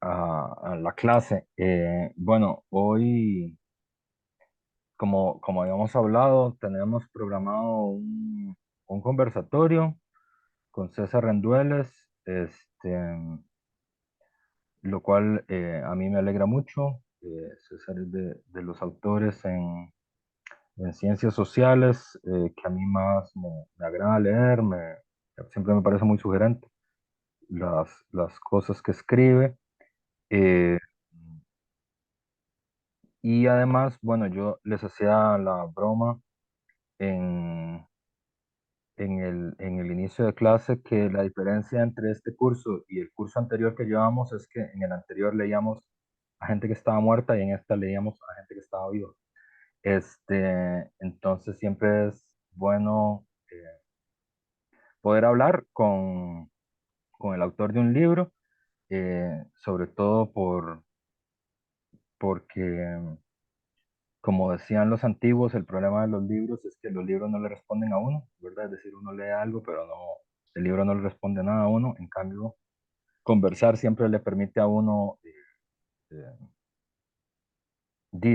a la clase. Bueno, hoy, como habíamos hablado, tenemos programado un conversatorio con César Rendueles, lo cual a mí me alegra mucho. César es de los autores en ciencias sociales que a mí más me agrada leer, siempre me parece muy sugerente las cosas que escribe. Eh, Y además, bueno, yo les hacía la broma en, en el inicio de clase que la diferencia entre este curso y el curso anterior que llevamos es que en el anterior leíamos a gente que estaba muerta y en esta leíamos a gente que estaba viva. Entonces siempre es bueno poder hablar con el autor de un libro, sobre todo porque como decían los antiguos, el problema de los libros es que los libros no le responden a uno, ¿verdad? Es decir, uno lee algo, pero no, el libro no le responde nada a uno. En cambio, conversar siempre le permite a uno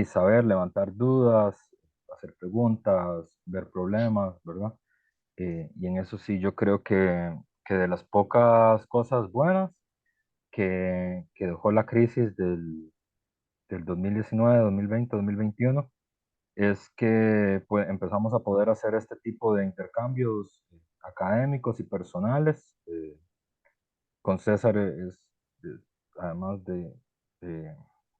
saber, levantar dudas, hacer preguntas, ver problemas, ¿verdad? Y en eso sí, yo creo que de las pocas cosas buenas que dejó la crisis del 2019, 2020, 2021 es que pues, empezamos a poder hacer este tipo de intercambios académicos y personales. Con César es, además de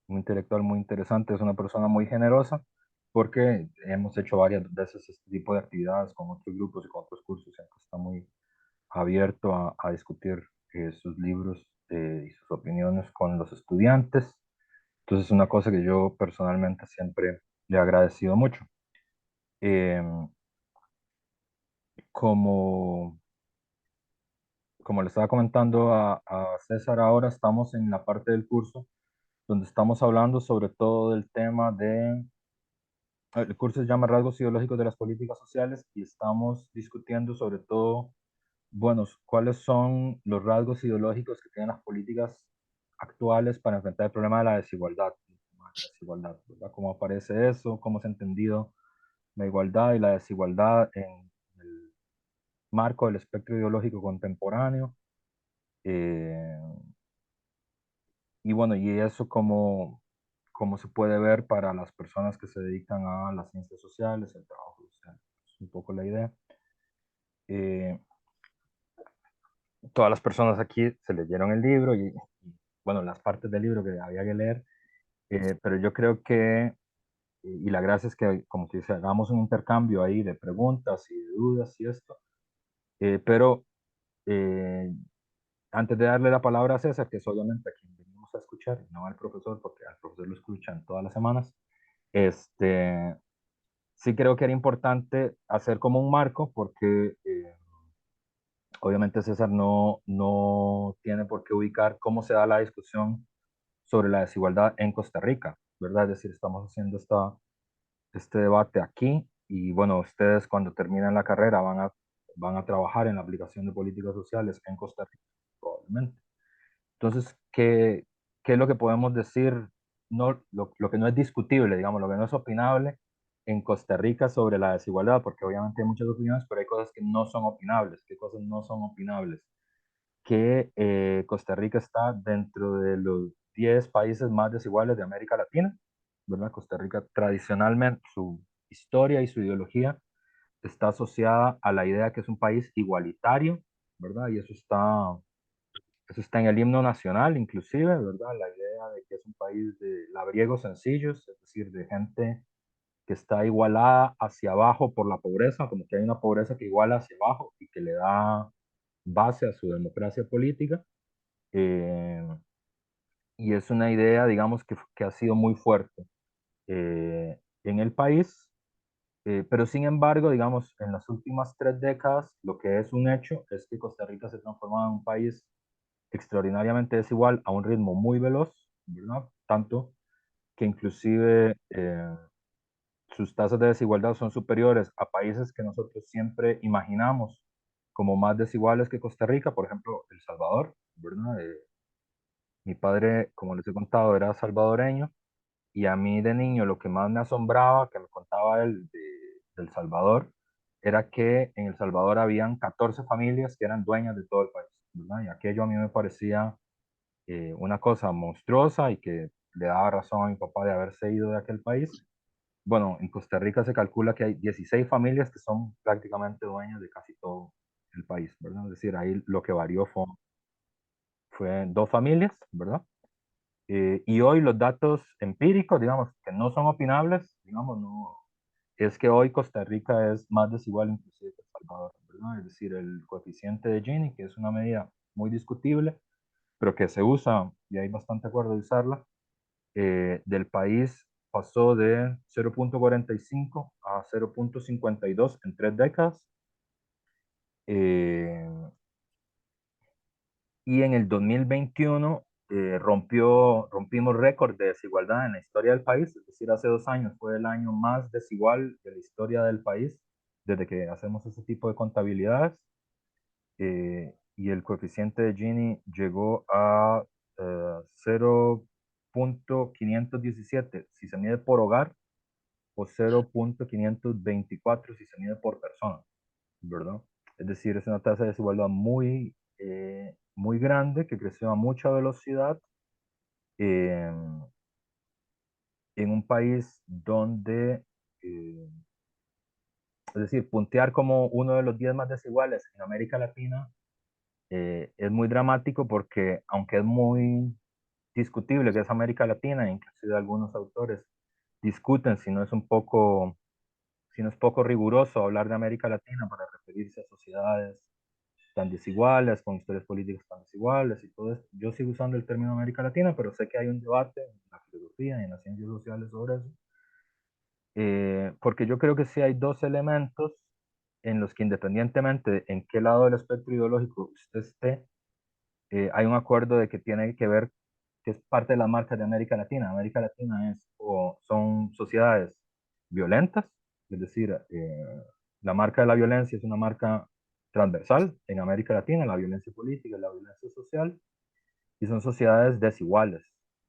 un intelectual muy interesante, es una persona muy generosa porque hemos hecho varias veces este tipo de actividades con otros grupos y con otros cursos. Siempre está muy abierto a discutir sus libros y sus opiniones con los estudiantes. Entonces es una cosa que yo personalmente siempre le he agradecido mucho. Em, como, como le estaba comentando a César, ahora estamos en la parte del curso donde estamos hablando sobre todo del tema el curso se llama Rasgos Ideológicos de las Políticas Sociales y estamos discutiendo sobre todo, bueno, cuáles son los rasgos ideológicos que tienen las políticas actuales para enfrentar el problema de la desigualdad. La desigualdad, ¿verdad? ¿Cómo aparece eso? ¿Cómo se ha entendido la igualdad y la desigualdad en el marco del espectro ideológico contemporáneo? Eh, y bueno, y eso como se puede ver para las personas que se dedican a las ciencias sociales, el trabajo social. Es un poco la idea. Eh, Todas las personas aquí se leyeron el libro bueno, las partes del libro que había que leer, pero yo creo que, y la gracia es que, como te dice, hagamos un intercambio ahí de preguntas y de dudas y esto, pero eh, antes de darle la palabra a César, que es obviamente a quien venimos a escuchar, y no al profesor, porque al profesor lo escuchan todas las semanas, este, sí creo que era importante hacer como un marco, porque obviamente César no tiene por qué ubicar cómo se da la discusión sobre la desigualdad en Costa Rica, ¿verdad? Es decir, estamos haciendo este debate aquí y bueno, ustedes cuando terminen la carrera van a trabajar en la aplicación de políticas sociales en Costa Rica, probablemente. Entonces, ¿qué es lo que podemos decir? No, lo que no es discutible, digamos, lo que no es opinable en Costa Rica sobre la desigualdad, porque obviamente hay muchas opiniones, pero hay cosas que no son opinables. ¿Qué cosas no son opinables? Que Costa Rica está dentro de los 10 países más desiguales de América Latina, ¿verdad? Costa Rica tradicionalmente, su historia y su ideología está asociada a la idea que es un país igualitario, ¿verdad? Y eso está en el himno nacional, inclusive, ¿verdad? La idea de que es un país de labriegos sencillos, es decir, de gente que está igualada hacia abajo por la pobreza, como que hay una pobreza que iguala hacia abajo y que le da base a su democracia política. Eh, y es una idea, digamos, que ha sido muy fuerte en el país, pero sin embargo, digamos, en las últimas 3 décadas, lo que es un hecho es que Costa Rica se ha transformado en un país extraordinariamente desigual a un ritmo muy veloz, ¿verdad? Tanto que inclusive sus tasas de desigualdad son superiores a países que nosotros siempre imaginamos como más desiguales que Costa Rica, por ejemplo, El Salvador, ¿verdad? Mi padre, como les he contado, era salvadoreño y a mí de niño lo que más me asombraba, que me contaba él de El Salvador, era que en El Salvador habían 14 familias que eran dueñas de todo el país, ¿verdad? Y aquello a mí me parecía una cosa monstruosa y que le daba razón a mi papá de haberse ido de aquel país. Bueno, en Costa Rica se calcula que hay 16 familias que son prácticamente dueñas de casi todo el país, ¿verdad? Es decir, ahí lo que varió fue dos familias, ¿verdad? Y hoy los datos empíricos, digamos, que no son opinables, digamos, no, es que hoy Costa Rica es más desigual inclusive que El Salvador, ¿verdad? Es decir, el coeficiente de Gini, que es una medida muy discutible, pero que se usa, y hay bastante acuerdo de usarla, del país pasó de 0,45 a 0,52 en 3 décadas. Eh, y en el 2021 rompimos récord de desigualdad en la historia del país, es decir, hace 2 años fue el año más desigual de la historia del país desde que hacemos ese tipo de contabilidades. Y el coeficiente de Gini llegó a 0,517 si se mide por hogar o 0,524 si se mide por persona, ¿verdad? Es decir, es una tasa de desigualdad muy grande que creció a mucha velocidad eh, en un país donde, es decir, puntear como uno de los 10 más desiguales en América Latina es muy dramático porque aunque es muy discutible que es América Latina, inclusive algunos autores discuten si no es poco riguroso hablar de América Latina para referirse a sociedades tan desiguales, con historias políticas tan desiguales y todo esto. Yo sigo usando el término América Latina, pero sé que hay un debate en la filosofía y en las ciencias sociales sobre eso, porque yo creo que sí hay dos elementos en los que independientemente de en qué lado del espectro ideológico usted esté, hay un acuerdo de que tiene que ver, que es parte de las marcas de América Latina. América Latina son sociedades violentas, es decir, la marca de la violencia es una marca transversal en América Latina, la violencia política, la violencia social, y son sociedades desiguales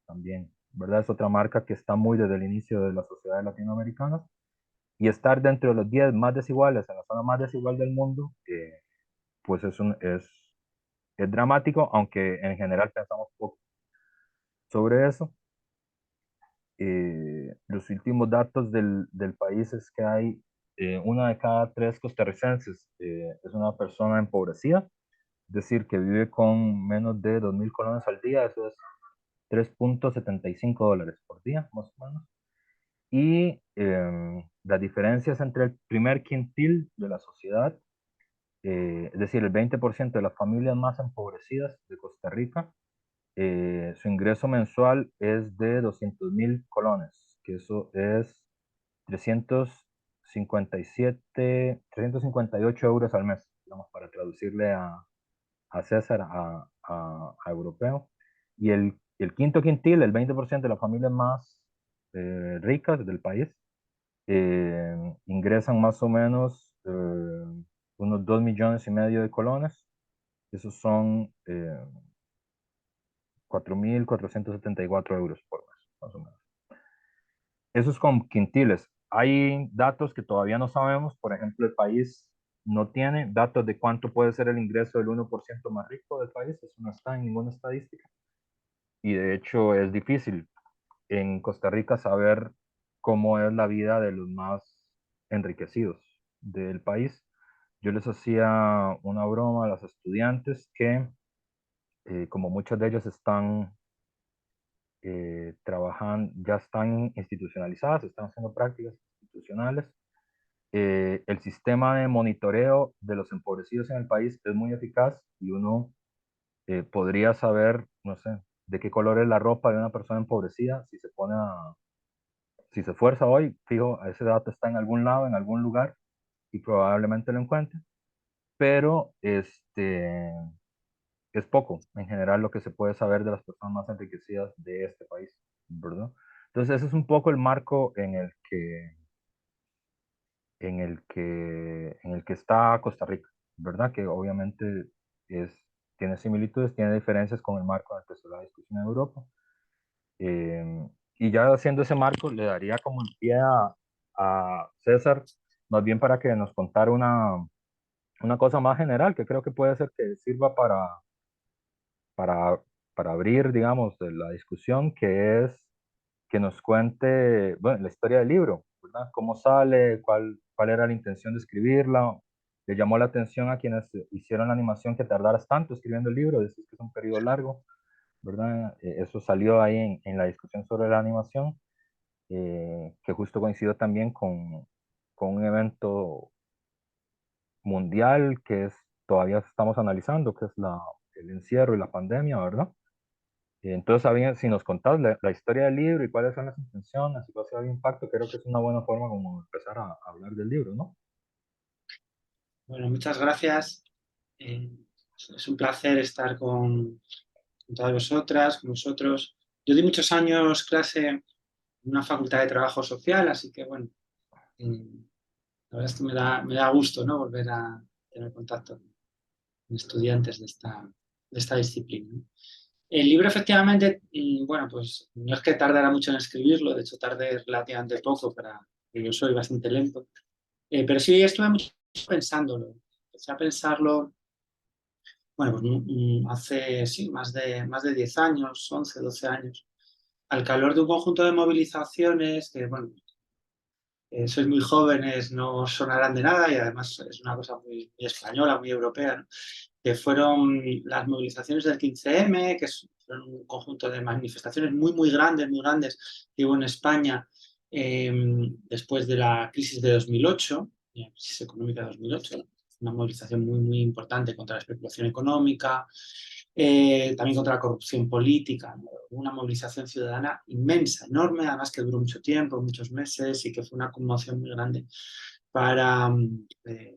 también, ¿verdad? Es otra marca que está muy desde el inicio de las sociedades latinoamericanas, y estar dentro de los 10 más desiguales, en la zona más desigual del mundo, pues es dramático, aunque en general pensamos poco sobre eso. Los últimos datos del país es que hay una de cada tres costarricenses es una persona empobrecida, es decir, que vive con menos de 2.000 colones al día, eso es $3,75 por día, más o menos. Y las diferencias entre el primer quintil de la sociedad, es decir, el 20% de las familias más empobrecidas de Costa Rica, su ingreso mensual es de 200.000 colones, que eso es 357, 358 euros al mes, digamos, para traducirle a César, a europeo. Y el quinto quintil, el 20% de las familias más ricas del país, ingresan más o menos unos 2,5 millones de colones. Esos son 4.474 euros por mes, más o menos. Eso es con quintiles. Hay datos que todavía no sabemos. Por ejemplo, el país no tiene datos de cuánto puede ser el ingreso del 1% más rico del país. Eso no está en ninguna estadística. Y de hecho es difícil en Costa Rica saber cómo es la vida de los más enriquecidos del país. Yo les hacía una broma a los estudiantes que, como muchos de ellos ya están institucionalizadas, están haciendo prácticas institucionales. El sistema de monitoreo de los empobrecidos en el país es muy eficaz y uno podría saber, no sé, de qué color es la ropa de una persona empobrecida si se esfuerza hoy, fijo, ese dato está en algún lado, en algún lugar y probablemente lo encuentre, pero es poco en general lo que se puede saber de las personas más enriquecidas de este país, ¿verdad? Entonces ese es un poco el marco en el que está Costa Rica, ¿verdad? Que obviamente es, tiene similitudes, tiene diferencias con el marco en el que se da la discusión en Europa. Y ya haciendo ese marco, le daría como el pie a César, más bien para que nos contara una cosa más general que creo que puede ser que sirva para, para abrir, digamos, de la discusión, que es que nos cuente, bueno, la historia del libro, ¿verdad? ¿Cómo sale? ¿Cuál era la intención de escribirla? ¿Le llamó la atención a quienes hicieron la animación que tardaras tanto escribiendo el libro? Decís que es un periodo largo, ¿verdad? Eso salió ahí en la discusión sobre la animación, que justo coincidió también con un evento mundial que es, todavía estamos analizando, que es el encierro y la pandemia, ¿verdad? Entonces, si nos contás la historia del libro y cuáles son las intenciones y cuál será el impacto, creo que es una buena forma como empezar a hablar del libro, ¿no? Bueno, muchas gracias. Eh, es un placer estar con todas vosotras, con vosotros. Yo di muchos años clase en una facultad de trabajo social, así que bueno, eh, la verdad es que me da gusto, ¿no? Volver a tener contacto con estudiantes de esta disciplina, ¿no? El libro efectivamente, bueno, pues no es que tardara mucho en escribirlo, de hecho tardé relativamente poco porque yo soy bastante lento. Pero sí estuve mucho pensándolo. Empecé a pensarlo, bueno, pues hace sí, más de 10 años, 11 12 años, al calor de un conjunto de movilizaciones que, bueno, sois muy jóvenes, no sonarán de nada y además es una cosa muy española, muy europea, ¿no? Que fueron las movilizaciones del 15M, fueron un conjunto de manifestaciones muy grandes que hubo en España eh, después de la crisis de 2008, la crisis económica de 2008, una movilización muy importante contra la especulación económica, también contra la corrupción política, ¿no? Una movilización ciudadana inmensa, enorme, además que duró mucho tiempo, muchos meses y que fue una conmoción muy grande para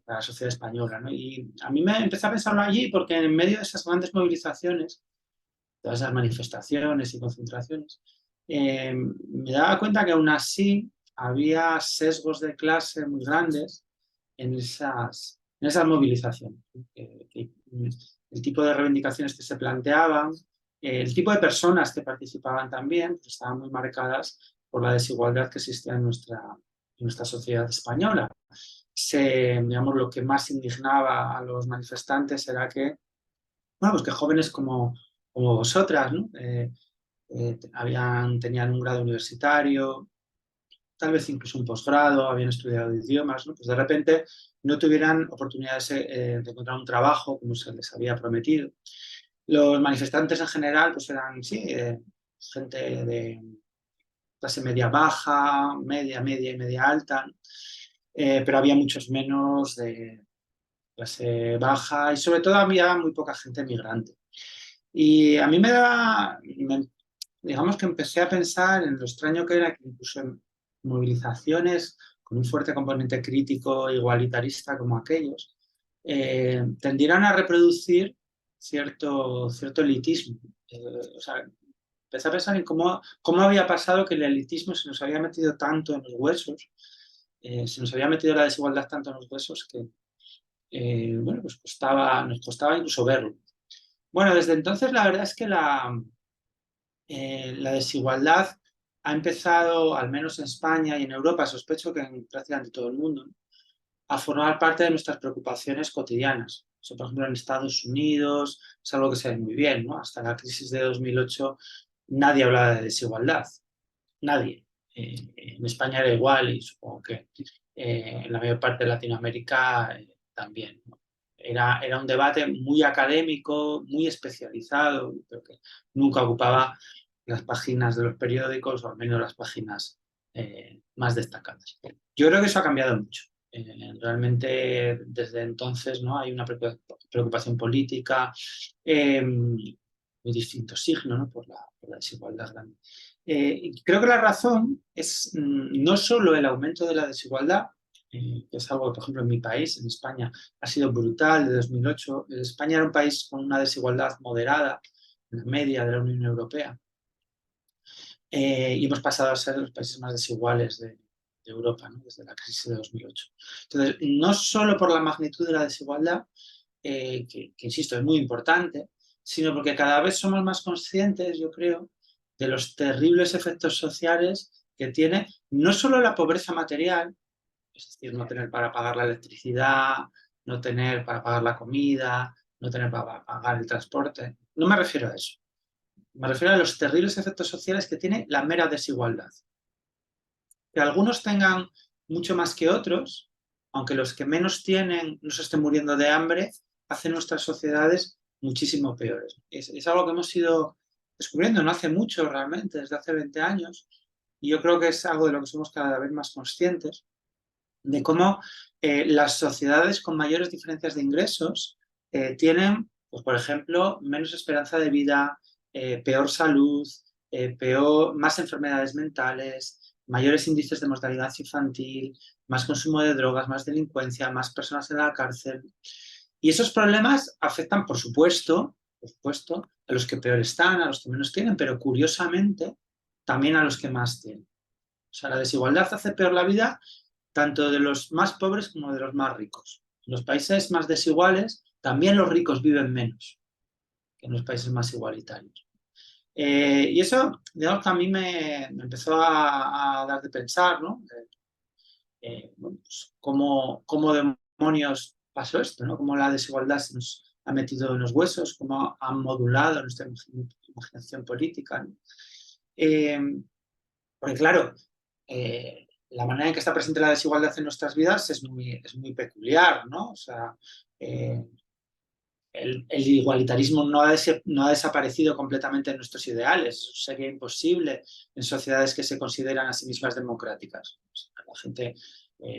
la sociedad española, ¿no? Y a mí me empecé a pensarlo allí porque en medio de esas grandes movilizaciones, todas esas manifestaciones y concentraciones, me daba cuenta que aún así había sesgos de clase muy grandes en esas movilizaciones. El tipo de reivindicaciones que se planteaban, el tipo de personas que participaban también, pues estaban muy marcadas por la desigualdad que existía en nuestra sociedad española. Digamos, lo que más indignaba a los manifestantes era que, bueno, pues que jóvenes como vosotras, ¿no? Tenían un grado universitario, tal vez incluso un posgrado, habían estudiado idiomas, ¿no? Pues de repente no tuvieran oportunidades de encontrar un trabajo como se les había prometido. Los manifestantes en general pues eran, sí, gente de clase media baja, media y media alta, ¿no? Pero había muchos menos de clase baja y sobre todo había muy poca gente migrante. Y a mí digamos que empecé a pensar en lo extraño que era que incluso en movilizaciones con un fuerte componente crítico igualitarista como aquellos, tendieran a reproducir cierto elitismo. O sea, empecé a pensar en cómo había pasado que el elitismo se nos había metido tanto en los huesos, se nos había metido la desigualdad tanto en los huesos que, bueno, pues nos costaba incluso verlo. Bueno, desde entonces la verdad es que la desigualdad ha empezado, al menos en España y en Europa, sospecho que en prácticamente todo el mundo, ¿no?, a formar parte de nuestras preocupaciones cotidianas. Eso, por ejemplo, en Estados Unidos es algo que se ve muy bien, ¿no? Hasta la crisis de 2008 nadie hablaba de desigualdad, nadie. En España era igual y supongo que en la mayor parte de Latinoamérica también, ¿no? Era un debate muy académico, muy especializado, pero que nunca ocupaba las páginas de los periódicos, o al menos las páginas más destacadas. Yo creo que eso ha cambiado mucho. Realmente desde entonces, ¿no?, hay una preocupación política muy distinto signo, ¿no?, por la desigualdad grande. Creo que la razón es no solo el aumento de la desigualdad, que es algo que, por ejemplo, en mi país, en España, ha sido brutal de 2008. España era un país con una desigualdad moderada, en la media de la Unión Europea, y hemos pasado a ser los países más desiguales de Europa, ¿no?, desde la crisis de 2008. Entonces, no solo por la magnitud de la desigualdad, insisto, es muy importante, sino porque cada vez somos más conscientes, yo creo, de los terribles efectos sociales que tiene no solo la pobreza material, es decir, no tener para pagar la electricidad, no tener para pagar la comida, no tener para pagar el transporte. No me refiero a eso. Me refiero a los terribles efectos sociales que tiene la mera desigualdad. Que algunos tengan mucho más que otros, aunque los que menos tienen no se estén muriendo de hambre, hacen nuestras sociedades muchísimo peores. Es algo que hemos ido descubriendo no hace mucho realmente, desde hace 20 años, y yo creo que es algo de lo que somos cada vez más conscientes, de cómo las sociedades con mayores diferencias de ingresos tienen, pues, por ejemplo, menos esperanza de vida, peor salud, más enfermedades mentales, mayores índices de mortalidad infantil, más consumo de drogas, más delincuencia, más personas en la cárcel. Y esos problemas afectan, por supuesto, a los que peor están, a los que menos tienen, pero curiosamente también a los que más tienen. O sea, la desigualdad hace peor la vida tanto de los más pobres como de los más ricos. En los países más desiguales, también los ricos viven menos que en los países más igualitarios. Y eso, digamos que a mí me empezó a dar de pensar, ¿no? Bueno, pues, ¿cómo demonios pasó esto, ¿no? Cómo la desigualdad se nos ha metido en los huesos, cómo ha modulado nuestra imaginación política, ¿no? Eh, Porque claro, la manera en que está presente la desigualdad en nuestras vidas es muy peculiar, ¿no? O sea, eh, el igualitarismo no ha desaparecido completamente en nuestros ideales. Eso sería imposible en sociedades que se consideran a sí mismas democráticas. O sea, la gente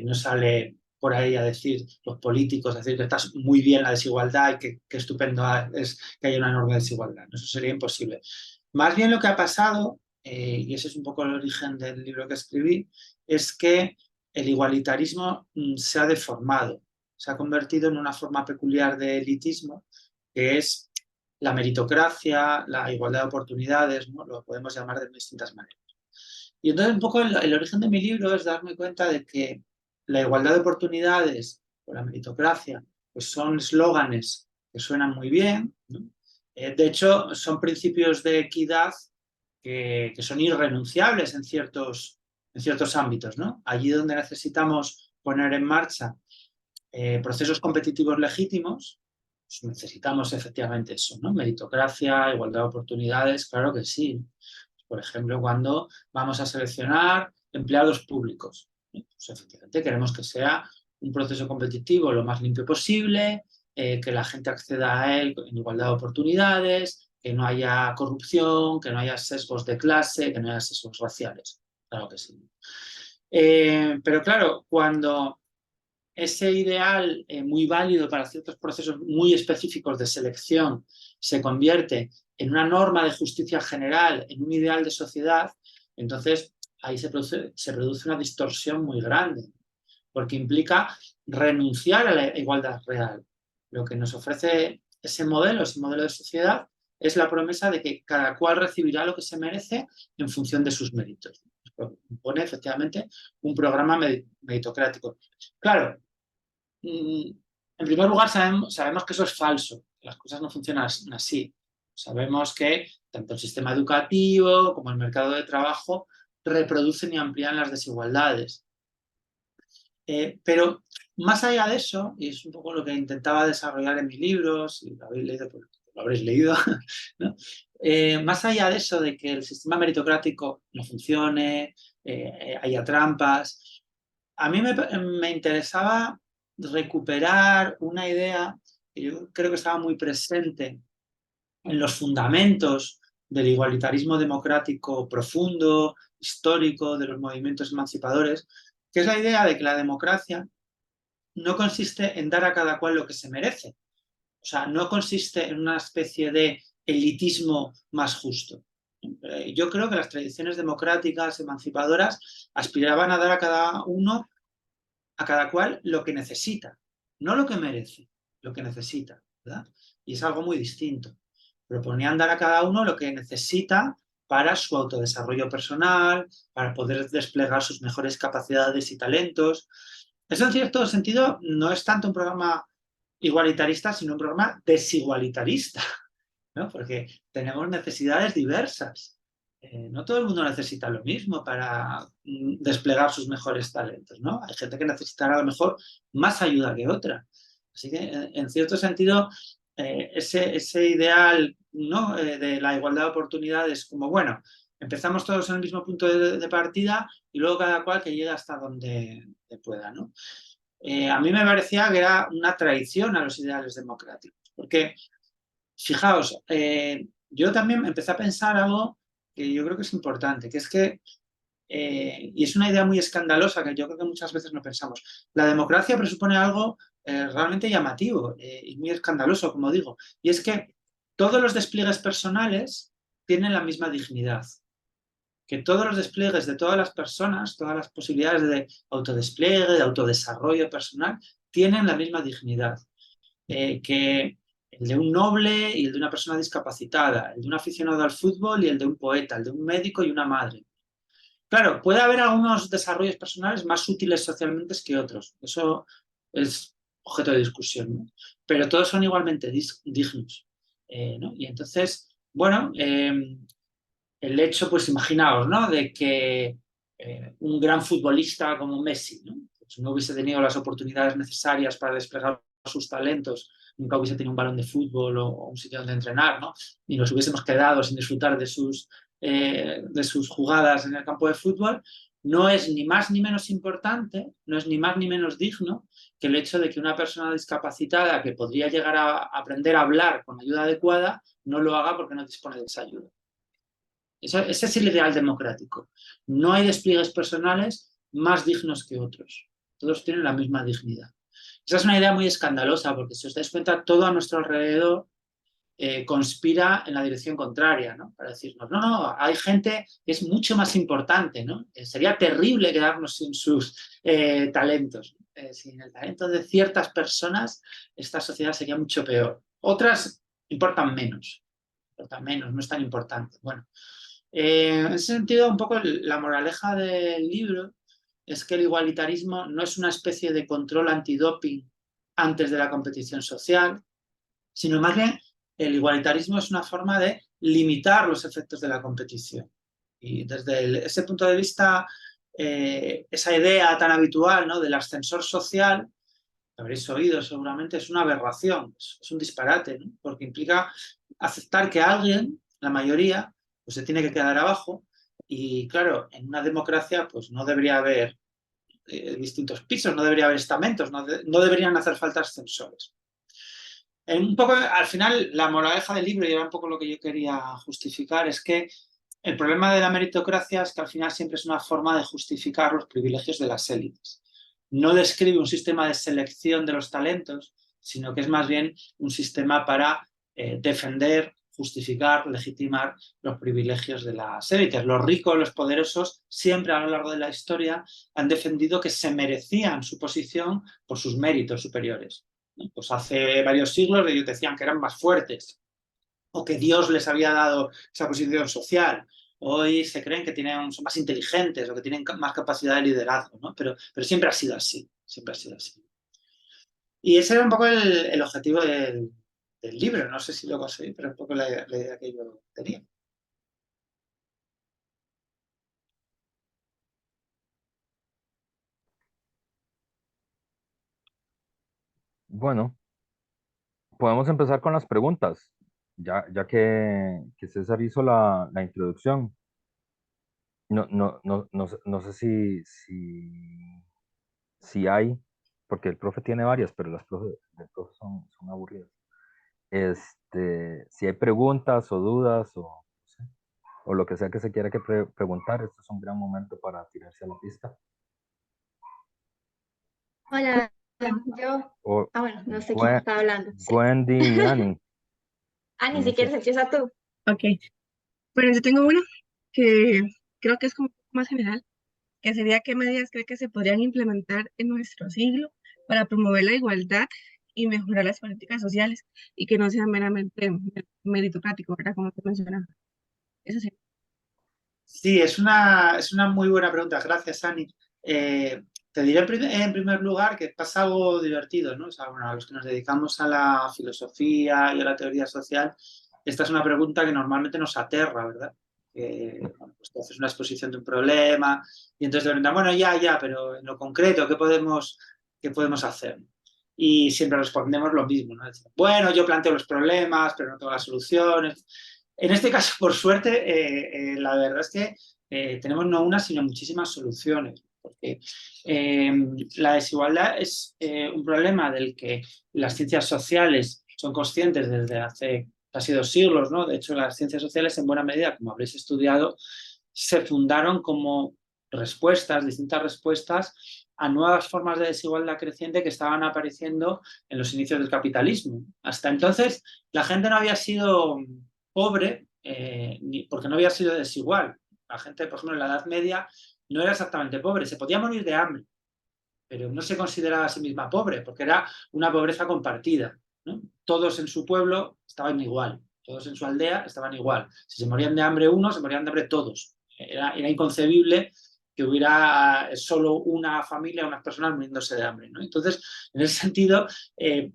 no sale por ahí a decir, los políticos, a decir que está muy bien la desigualdad y que estupendo es que haya una enorme desigualdad. Eso sería imposible. Más bien lo que ha pasado, y ese es un poco el origen del libro que escribí, es que el igualitarismo se ha deformado, se ha convertido en una forma peculiar de elitismo, que es la meritocracia, la igualdad de oportunidades, ¿no? Lo podemos llamar de distintas maneras. Y entonces un poco el origen de mi libro es darme cuenta de que la igualdad de oportunidades o la meritocracia pues son eslóganes que suenan muy bien, ¿no? De hecho, son principios de equidad que son irrenunciables en ciertos ámbitos, ¿no? Allí donde necesitamos poner en marcha procesos competitivos legítimos, pues necesitamos efectivamente eso, ¿no? Meritocracia, igualdad de oportunidades, claro que sí. Por ejemplo, cuando vamos a seleccionar empleados públicos, pues efectivamente queremos que sea un proceso competitivo lo más limpio posible, que la gente acceda a él en igualdad de oportunidades, que no haya corrupción, que no haya sesgos de clase, que no haya sesgos raciales. Claro que sí. Pero claro, cuando ese ideal muy válido para ciertos procesos muy específicos de selección se convierte en una norma de justicia general, en un ideal de sociedad, entonces ahí se produce una distorsión muy grande, porque implica renunciar a la igualdad real. Lo que nos ofrece ese modelo de sociedad, es la promesa de que cada cual recibirá lo que se merece en función de sus méritos. Pone efectivamente un programa meritocrático. Claro, en primer lugar, sabemos que eso es falso, que las cosas no funcionan así. Sabemos que tanto el sistema educativo como el mercado de trabajo reproducen y amplían las desigualdades. Pero más allá de eso, y es un poco lo que intentaba desarrollar en mis libros, si lo habéis leído, pues lo habréis leído, ¿no? Más allá de eso, de que el sistema meritocrático no funcione, haya trampas, a mí me interesaba recuperar una idea que yo creo que estaba muy presente en los fundamentos del igualitarismo democrático profundo, histórico, de los movimientos emancipadores, que es la idea de que la democracia no consiste en dar a cada cual lo que se merece. O sea, no consiste en una especie de elitismo más justo. Yo creo que las tradiciones democráticas, emancipadoras, aspiraban a dar a cada uno, a cada cual, lo que necesita, no lo que merece, lo que necesita, ¿verdad? Y es algo muy distinto. Proponían dar a cada uno lo que necesita para su autodesarrollo personal, para poder desplegar sus mejores capacidades y talentos. Eso, en cierto sentido, no es tanto un programa igualitarista, sino un programa desigualitarista, ¿no? Porque tenemos necesidades diversas. No todo el mundo necesita lo mismo para desplegar sus mejores talentos, ¿no? Hay gente que necesitará a lo mejor más ayuda que otra. Así que, en cierto sentido, ese ideal, ¿no? De la igualdad de oportunidades, como, bueno, empezamos todos en el mismo punto de partida y luego cada cual que llegue hasta donde pueda, ¿no? A mí me parecía que era una traición a los ideales democráticos, porque fijaos, yo también empecé a pensar algo que yo creo que es importante, que es que, y es una idea muy escandalosa que yo creo que muchas veces no pensamos, la democracia presupone algo realmente llamativo y muy escandaloso, como digo, y es que todos los despliegues personales tienen la misma dignidad, que todos los despliegues de todas las personas, todas las posibilidades de autodespliegue, de autodesarrollo personal, tienen la misma dignidad. Que el de un noble y el de una persona discapacitada, el de un aficionado al fútbol y el de un poeta, el de un médico y una madre. Claro, puede haber algunos desarrollos personales más útiles socialmente que otros. Eso es objeto de discusión, ¿no? Pero todos son igualmente dignos. ¿No? Y entonces, bueno, el hecho, pues imaginaos, ¿no? De que un gran futbolista como Messi, ¿no? Pues no hubiese tenido las oportunidades necesarias para desplegar sus talentos, nunca hubiese tenido un balón de fútbol o un sitio donde entrenar, ¿no? Y nos hubiésemos quedado sin disfrutar de sus jugadas en el campo de fútbol, no es ni más ni menos importante, no es ni más ni menos digno que el hecho de que una persona discapacitada que podría llegar a aprender a hablar con ayuda adecuada no lo haga porque no dispone de esa ayuda. Ese es el ideal democrático. No hay despliegues personales más dignos que otros. Todos tienen la misma dignidad. Esa es una idea muy escandalosa porque si os dais cuenta, todo a nuestro alrededor conspira en la dirección contraria, ¿no? Para decirnos, no, no, hay gente que es mucho más importante, ¿no? Sería terrible quedarnos sin sus talentos. Sin el talento de ciertas personas, esta sociedad sería mucho peor. Otras importan menos, no es tan importante. Bueno, en ese sentido, un poco la moraleja del libro es que el igualitarismo no es una especie de control antidoping antes de la competición social, sino más bien el igualitarismo es una forma de limitar los efectos de la competición. Y desde ese punto de vista, esa idea tan habitual, ¿no? Del ascensor social, que habréis oído seguramente, es una aberración, es un disparate, ¿no? Porque implica aceptar que alguien, la mayoría, pues se tiene que quedar abajo. Y claro, en una democracia pues no debería haber distintos pisos, no debería haber estamentos, no deberían hacer falta ascensores. Un poco, al final, la moraleja del libro, y era un poco lo que yo quería justificar, es que el problema de la meritocracia es que al final siempre es una forma de justificar los privilegios de las élites. No describe un sistema de selección de los talentos, sino que es más bien un sistema para defender, justificar, legitimar los privilegios de las élites. Los ricos, los poderosos, siempre a lo largo de la historia han defendido que se merecían su posición por sus méritos superiores. Pues hace varios siglos ellos decían que eran más fuertes o que Dios les había dado esa posición social. Hoy se creen que son más inteligentes o que tienen más capacidad de liderazgo, ¿no? Pero siempre ha sido así, siempre ha sido así. Y ese era un poco el objetivo del libro, no sé si lo conseguí, pero un poco la idea que yo tenía. Bueno, podemos empezar con las preguntas, ya que César hizo la introducción. No sé si hay, porque el profe tiene varias, pero las del profe son aburridas. Si hay preguntas o dudas no sé, o lo que sea que se quiera preguntar, este es un gran momento para tirarse a la pista. Hola, yo. O Bueno, no sé quién está hablando. Sí. Wendy y Annie. Ani, si Inicia. quieres, empieza tú. Ok, bueno, yo tengo una que creo que es como un poco más general, que sería qué medidas cree que se podrían implementar en nuestro siglo para promover la igualdad y mejorar las políticas sociales y que no sean meramente meritocrático, ¿verdad? Como te mencionaba. Eso sí. Sí, es una muy buena pregunta. Gracias, Ani. te diré en primer lugar que pasa algo divertido, ¿no? O sea, bueno, a los que nos dedicamos a la filosofía y a la teoría social, esta es una pregunta que normalmente nos aterra, ¿verdad? Bueno, pues tú haces una exposición de un problema y entonces te preguntan, bueno, ya, pero en lo concreto, qué podemos hacer? Y siempre respondemos lo mismo, ¿no? Decimos, bueno, yo planteo los problemas, pero no tengo las soluciones. En este caso, por suerte, la verdad es que tenemos no una, sino muchísimas soluciones. Porque la desigualdad es un problema del que las ciencias sociales son conscientes desde hace casi 2 siglos, ¿no? De hecho, las ciencias sociales, en buena medida, como habréis estudiado, se fundaron como respuestas, distintas respuestas a nuevas formas de desigualdad creciente que estaban apareciendo en los inicios del capitalismo. Hasta entonces, la gente no había sido pobre porque no había sido desigual. La gente, por ejemplo, en la Edad Media no era exactamente pobre, se podía morir de hambre, pero no se consideraba a sí misma pobre, porque era una pobreza compartida, ¿no? Todos en su pueblo estaban igual, todos en su aldea estaban igual. Si se morían de hambre unos, se morían de hambre todos. Era inconcebible que hubiera solo una familia, unas personas muriéndose de hambre, ¿no? Entonces, en ese sentido,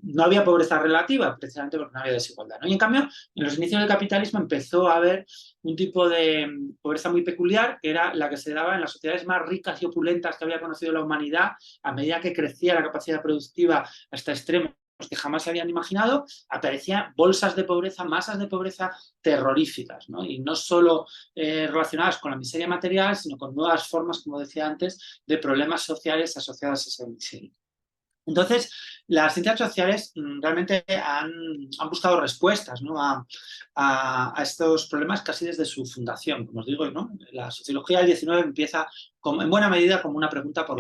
no había pobreza relativa, precisamente porque no había desigualdad, ¿no? Y en cambio, en los inicios del capitalismo empezó a haber un tipo de pobreza muy peculiar, que era la que se daba en las sociedades más ricas y opulentas que había conocido la humanidad. A medida que crecía la capacidad productiva hasta extremos que jamás se habían imaginado, aparecían bolsas de pobreza, masas de pobreza terroríficas, ¿no? Y no solo relacionadas con la miseria material, sino con nuevas formas, como decía antes, de problemas sociales asociados a esa miseria. Entonces, las ciencias sociales realmente han buscado respuestas, ¿no? a estos problemas casi desde su fundación. Como os digo, ¿no? La sociología del 19 empieza en buena medida como una pregunta por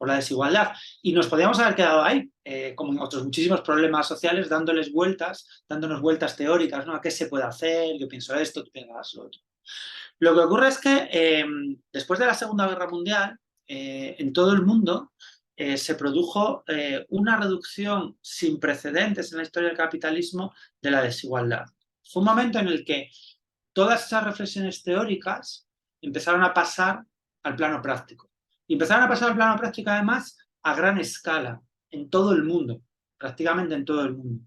la desigualdad. Y nos podríamos haber quedado ahí, como en otros muchísimos problemas sociales, dándonos vueltas teóricas, ¿no? A qué se puede hacer, yo pienso esto, tú piensas lo otro. Lo que ocurre es que después de la Segunda Guerra Mundial, en todo el mundo, se produjo una reducción sin precedentes en la historia del capitalismo de la desigualdad. Fue un momento en el que todas esas reflexiones teóricas empezaron a pasar al plano práctico. Y empezaron a pasar al plano práctico, además, a gran escala, en todo el mundo, prácticamente en todo el mundo.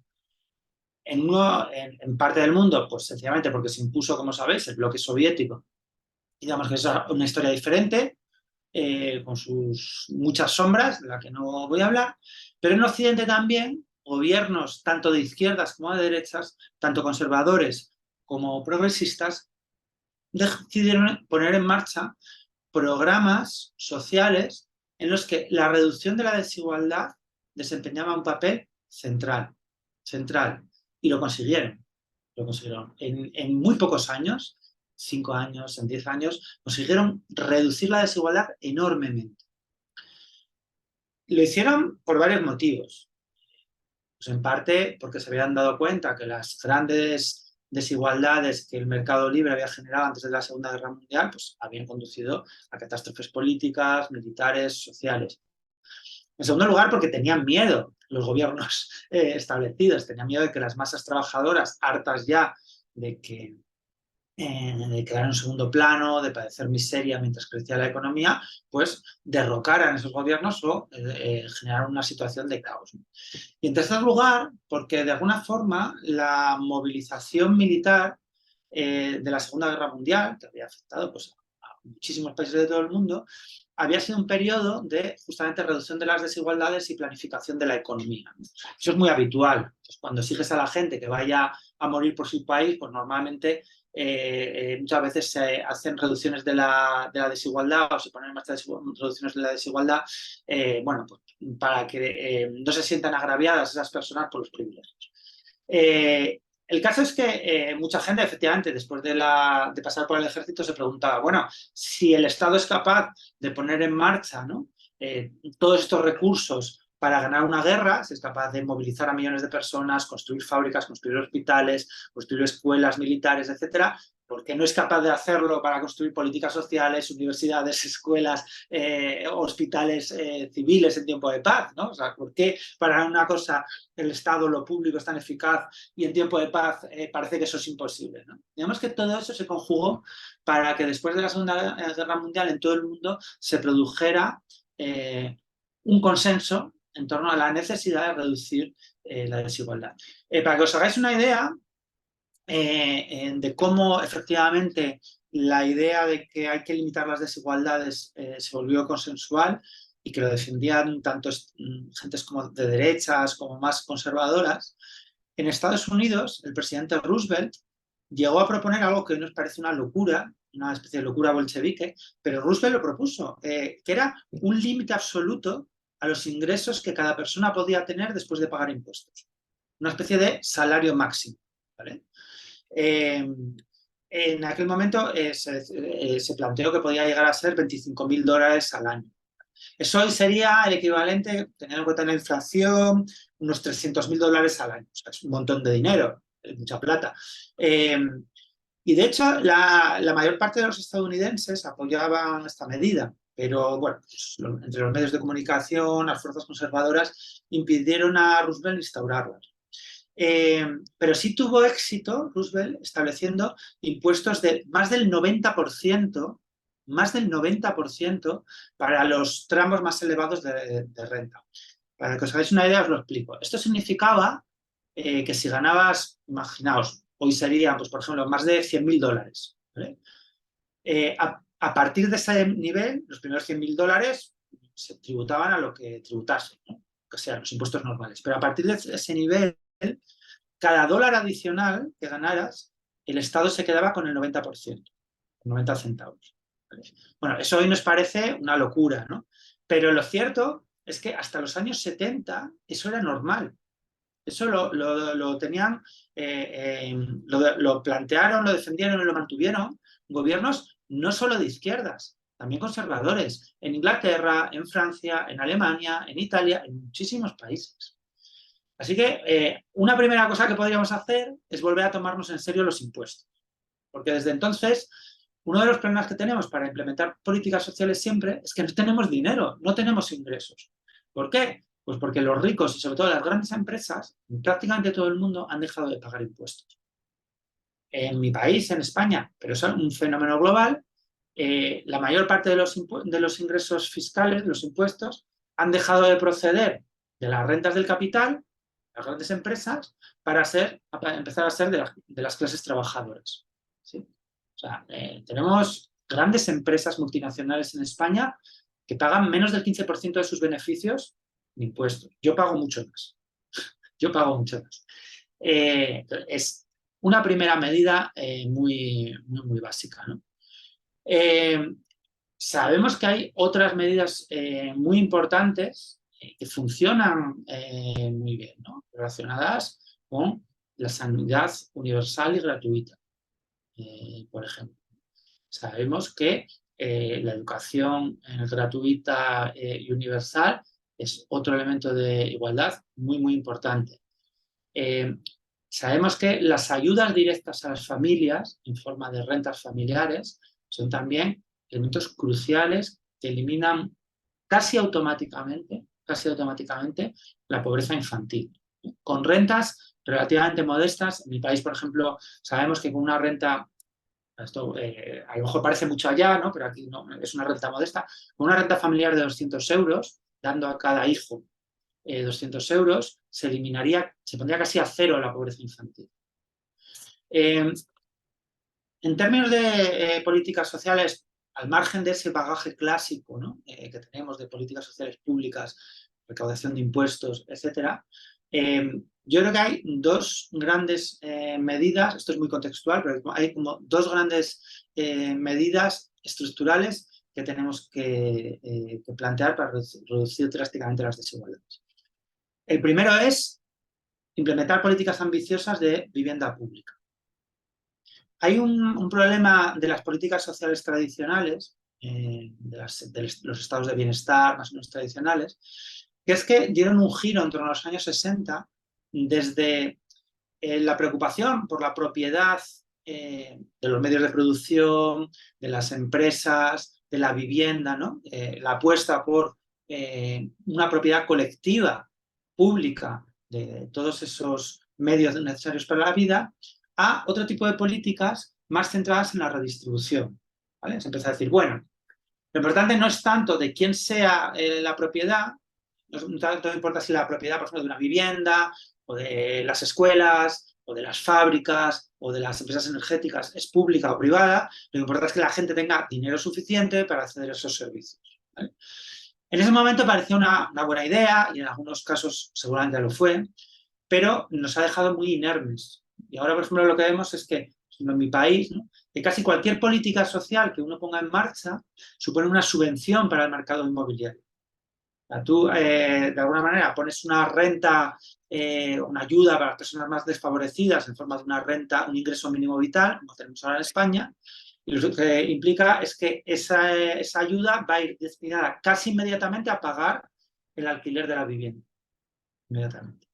En parte del mundo, pues sencillamente porque se impuso, como sabéis, el bloque soviético. Digamos que es una historia diferente, con sus muchas sombras, de la que no voy a hablar, pero en Occidente también gobiernos tanto de izquierdas como de derechas, tanto conservadores como progresistas, decidieron poner en marcha programas sociales en los que la reducción de la desigualdad desempeñaba un papel central. Y lo consiguieron. En muy pocos años, 5 años, en 10 años, consiguieron reducir la desigualdad enormemente. Lo hicieron por varios motivos. Pues en parte porque se habían dado cuenta que las grandes desigualdades que el mercado libre había generado antes de la Segunda Guerra Mundial, pues habían conducido a catástrofes políticas, militares, sociales. En segundo lugar, porque tenían miedo los gobiernos establecidos, tenían miedo de que las masas trabajadoras, hartas ya de quedar en segundo plano, de padecer miseria mientras crecía la economía, pues derrocaran esos gobiernos o generaran una situación de caos. Y en tercer lugar, porque de alguna forma la movilización militar de la Segunda Guerra Mundial, que había afectado pues, a muchísimos países de todo el mundo, había sido un periodo de justamente reducción de las desigualdades y planificación de la economía. Eso es muy habitual. Entonces, cuando exiges a la gente que vaya a morir por su país, pues normalmente muchas veces se hacen reducciones de la desigualdad o se ponen en marcha reducciones de la desigualdad, bueno, pues, para que no se sientan agraviadas esas personas por los privilegios. El caso es que mucha gente, efectivamente, después de pasar por el ejército, se preguntaba, bueno, si el Estado es capaz de poner en marcha, ¿no? Todos estos recursos para ganar una guerra, si es capaz de movilizar a millones de personas, construir fábricas, construir hospitales, construir escuelas militares, etcétera, ¿por qué no es capaz de hacerlo para construir políticas sociales, universidades, escuelas, hospitales civiles en tiempo de paz, ¿no? O sea, ¿por qué para una cosa el Estado, lo público es tan eficaz y en tiempo de paz parece que eso es imposible, ¿no? Digamos que todo eso se conjugó para que después de la Segunda Guerra Mundial en todo el mundo se produjera un consenso en torno a la necesidad de reducir la desigualdad. Para que os hagáis una idea de cómo efectivamente la idea de que hay que limitar las desigualdades se volvió consensual y que lo defendían tanto gentes como de derechas como más conservadoras, en Estados Unidos el presidente Roosevelt llegó a proponer algo que hoy nos parece una locura, una especie de locura bolchevique, pero Roosevelt lo propuso, que era un límite absoluto a los ingresos que cada persona podía tener después de pagar impuestos. Una especie de salario máximo, ¿vale? En aquel momento se planteó que podía llegar a ser $25.000 al año. Eso hoy sería el equivalente, teniendo en cuenta la inflación, unos $300.000 al año. O sea, es un montón de dinero, es mucha plata. Y de hecho, la mayor parte de los estadounidenses apoyaban esta medida, pero bueno, pues, entre los medios de comunicación, las fuerzas conservadoras impidieron a Roosevelt instaurarlas. Pero sí tuvo éxito Roosevelt estableciendo impuestos de más del 90%, para los tramos más elevados de renta. Para que os hagáis una idea, os lo explico. Esto significaba que si ganabas, imaginaos, hoy serían, pues, por ejemplo, más de $100.000, ¿vale? A partir de ese nivel, los primeros $100.000 se tributaban a lo que tributasen, ¿no? Que sean los impuestos normales. Pero a partir de ese nivel, cada dólar adicional que ganaras, el Estado se quedaba con el 90%, 90 centavos. Bueno, eso hoy nos parece una locura, ¿no? Pero lo cierto es que hasta los años 70 eso era normal. Eso lo tenían, lo plantearon, lo defendieron y lo mantuvieron gobiernos no solo de izquierdas, también conservadores, en Inglaterra, en Francia, en Alemania, en Italia, en muchísimos países. Así que una primera cosa que podríamos hacer es volver a tomarnos en serio los impuestos. Porque desde entonces, uno de los problemas que tenemos para implementar políticas sociales siempre es que no tenemos dinero, no tenemos ingresos. ¿Por qué? Pues porque los ricos y sobre todo las grandes empresas, prácticamente todo el mundo, han dejado de pagar impuestos. En mi país, en España, pero es un fenómeno global, la mayor parte de los ingresos fiscales, los impuestos, han dejado de proceder de las rentas del capital, las grandes empresas, para empezar a ser de las clases trabajadoras. ¿Sí? O sea, tenemos grandes empresas multinacionales en España que pagan menos del 15% de sus beneficios en impuestos. Yo pago mucho más. Es una primera medida muy básica, ¿no? Sabemos que hay otras medidas muy importantes que funcionan muy bien, ¿no? Relacionadas con la sanidad universal y gratuita, por ejemplo. Sabemos que la educación gratuita y universal es otro elemento de igualdad muy importante. Sabemos que las ayudas directas a las familias en forma de rentas familiares son también elementos cruciales que eliminan casi automáticamente la pobreza infantil. Con rentas relativamente modestas, en mi país, por ejemplo, sabemos que con una renta, esto a lo mejor parece mucho allá, ¿no? Pero aquí no, es una renta modesta, con una renta familiar de 200 euros, dando a cada hijo 200 euros, se pondría casi a cero la pobreza infantil. En términos de políticas sociales, al margen de ese bagaje clásico, ¿no? Que tenemos de políticas sociales públicas, recaudación de impuestos, etcétera, yo creo que hay dos grandes medidas, esto es muy contextual, pero hay como dos grandes medidas estructurales que tenemos que plantear para reducir drásticamente las desigualdades. El primero es implementar políticas ambiciosas de vivienda pública. Hay un problema de las políticas sociales tradicionales, de los estados de bienestar más o menos tradicionales, que es que dieron un giro entre los años 60 desde la preocupación por la propiedad de los medios de producción, de las empresas, de la vivienda, ¿no? La apuesta por una propiedad colectiva, pública, de todos esos medios necesarios para la vida, a otro tipo de políticas más centradas en la redistribución, ¿vale? Se empieza a decir, bueno, lo importante no es tanto de quién sea la propiedad, no tanto importa si la propiedad, por ejemplo, de una vivienda, o de las escuelas, o de las fábricas, o de las empresas energéticas es pública o privada, lo que importa es que la gente tenga dinero suficiente para acceder a esos servicios, ¿vale? En ese momento parecía una buena idea, y en algunos casos seguramente lo fue, pero nos ha dejado muy inermes. Y ahora, por ejemplo, lo que vemos es que en mi país, ¿no?, que casi cualquier política social que uno ponga en marcha supone una subvención para el mercado inmobiliario. O sea, tú, de alguna manera, pones una renta, una ayuda para las personas más desfavorecidas en forma de una renta, un ingreso mínimo vital, como tenemos ahora en España, y lo que implica es que esa ayuda va a ir destinada casi inmediatamente a pagar el alquiler de la vivienda. Inmediatamente.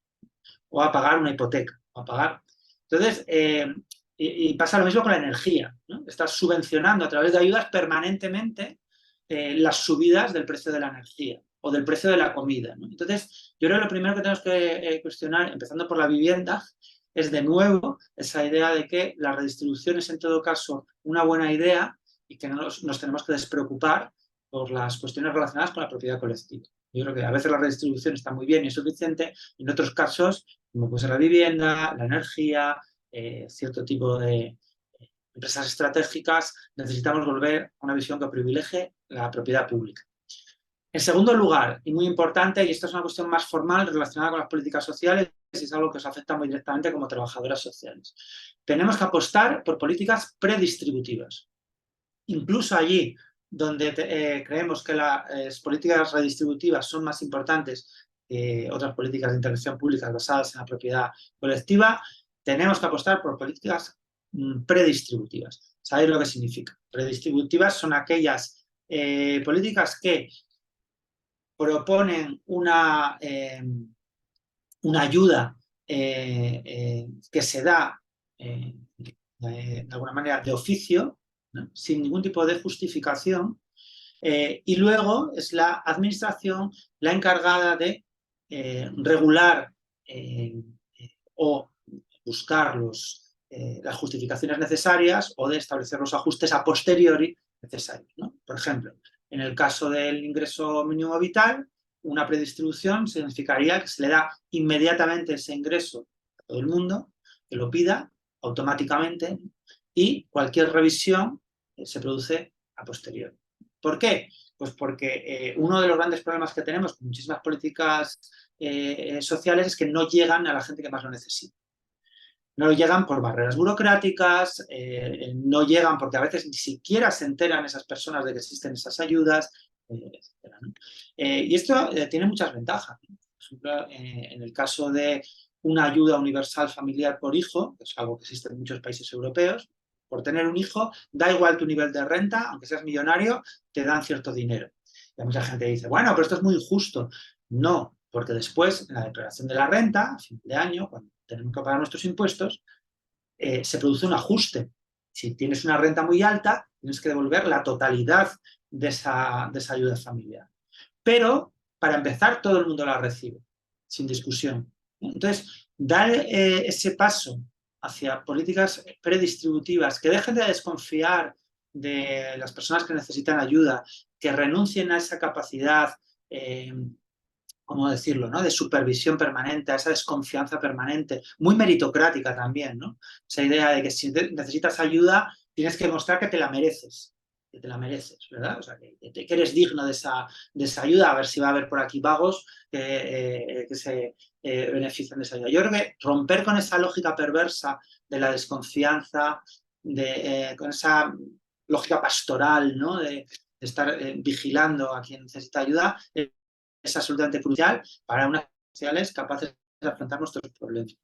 O a pagar una hipoteca. O a pagar. Entonces, y pasa lo mismo con la energía, ¿no? Estás subvencionando a través de ayudas permanentemente las subidas del precio de la energía o del precio de la comida, ¿no? Entonces, yo creo que lo primero que tenemos que cuestionar, empezando por la vivienda, es de nuevo esa idea de que la redistribución es en todo caso una buena idea y que nos tenemos que despreocupar por las cuestiones relacionadas con la propiedad colectiva. Yo creo que a veces la redistribución está muy bien y es suficiente, y en otros casos, como puede ser la vivienda, la energía, cierto tipo de empresas estratégicas, necesitamos volver a una visión que privilegie la propiedad pública. En segundo lugar, y muy importante, y esto es una cuestión más formal relacionada con las políticas sociales, y es algo que os afecta muy directamente como trabajadoras sociales, tenemos que apostar por políticas predistributivas. Incluso allí donde creemos que las políticas redistributivas son más importantes que otras políticas de intervención pública basadas en la propiedad colectiva, tenemos que apostar por políticas predistributivas. ¿Sabéis lo que significa? Predistributivas son aquellas políticas que proponen una ayuda que se da de alguna manera de oficio, ¿no?, sin ningún tipo de justificación, y luego es la administración la encargada de regular o buscar las justificaciones necesarias o de establecer los ajustes a posteriori necesarios, ¿no? Por ejemplo, en el caso del ingreso mínimo vital, una predistribución significaría que se le da inmediatamente ese ingreso a todo el mundo, que lo pida automáticamente, y cualquier revisión se produce a posteriori. ¿Por qué? Pues porque uno de los grandes problemas que tenemos con muchísimas políticas sociales es que no llegan a la gente que más lo necesita. No llegan por barreras burocráticas, no llegan porque a veces ni siquiera se enteran esas personas de que existen esas ayudas, etc., ¿no? Y esto tiene muchas ventajas. Por ejemplo, en el caso de una ayuda universal familiar por hijo, que es algo que existe en muchos países europeos, por tener un hijo, da igual tu nivel de renta, aunque seas millonario, te dan cierto dinero. Y mucha gente dice, bueno, pero esto es muy injusto. No, porque después, en la declaración de la renta, a fin de año, cuando tenemos que pagar nuestros impuestos, se produce un ajuste. Si tienes una renta muy alta, tienes que devolver la totalidad de esa ayuda familiar. Pero, para empezar, todo el mundo la recibe, sin discusión. Entonces, dar ese paso hacia políticas predistributivas que dejen de desconfiar de las personas que necesitan ayuda, que renuncien a esa capacidad, ¿cómo decirlo?, ¿no?, de supervisión permanente, a esa desconfianza permanente, muy meritocrática también, ¿no? Esa idea de que si necesitas ayuda tienes que mostrar que te la mereces, ¿verdad? O sea, que eres digno de esa ayuda, a ver si va a haber por aquí vagos que se benefician de esa ayuda. Yo creo que romper con esa lógica perversa de la desconfianza, con esa lógica pastoral, ¿no?, de estar vigilando a quien necesita ayuda, es absolutamente crucial para unas sociales capaces de afrontar nuestros problemas.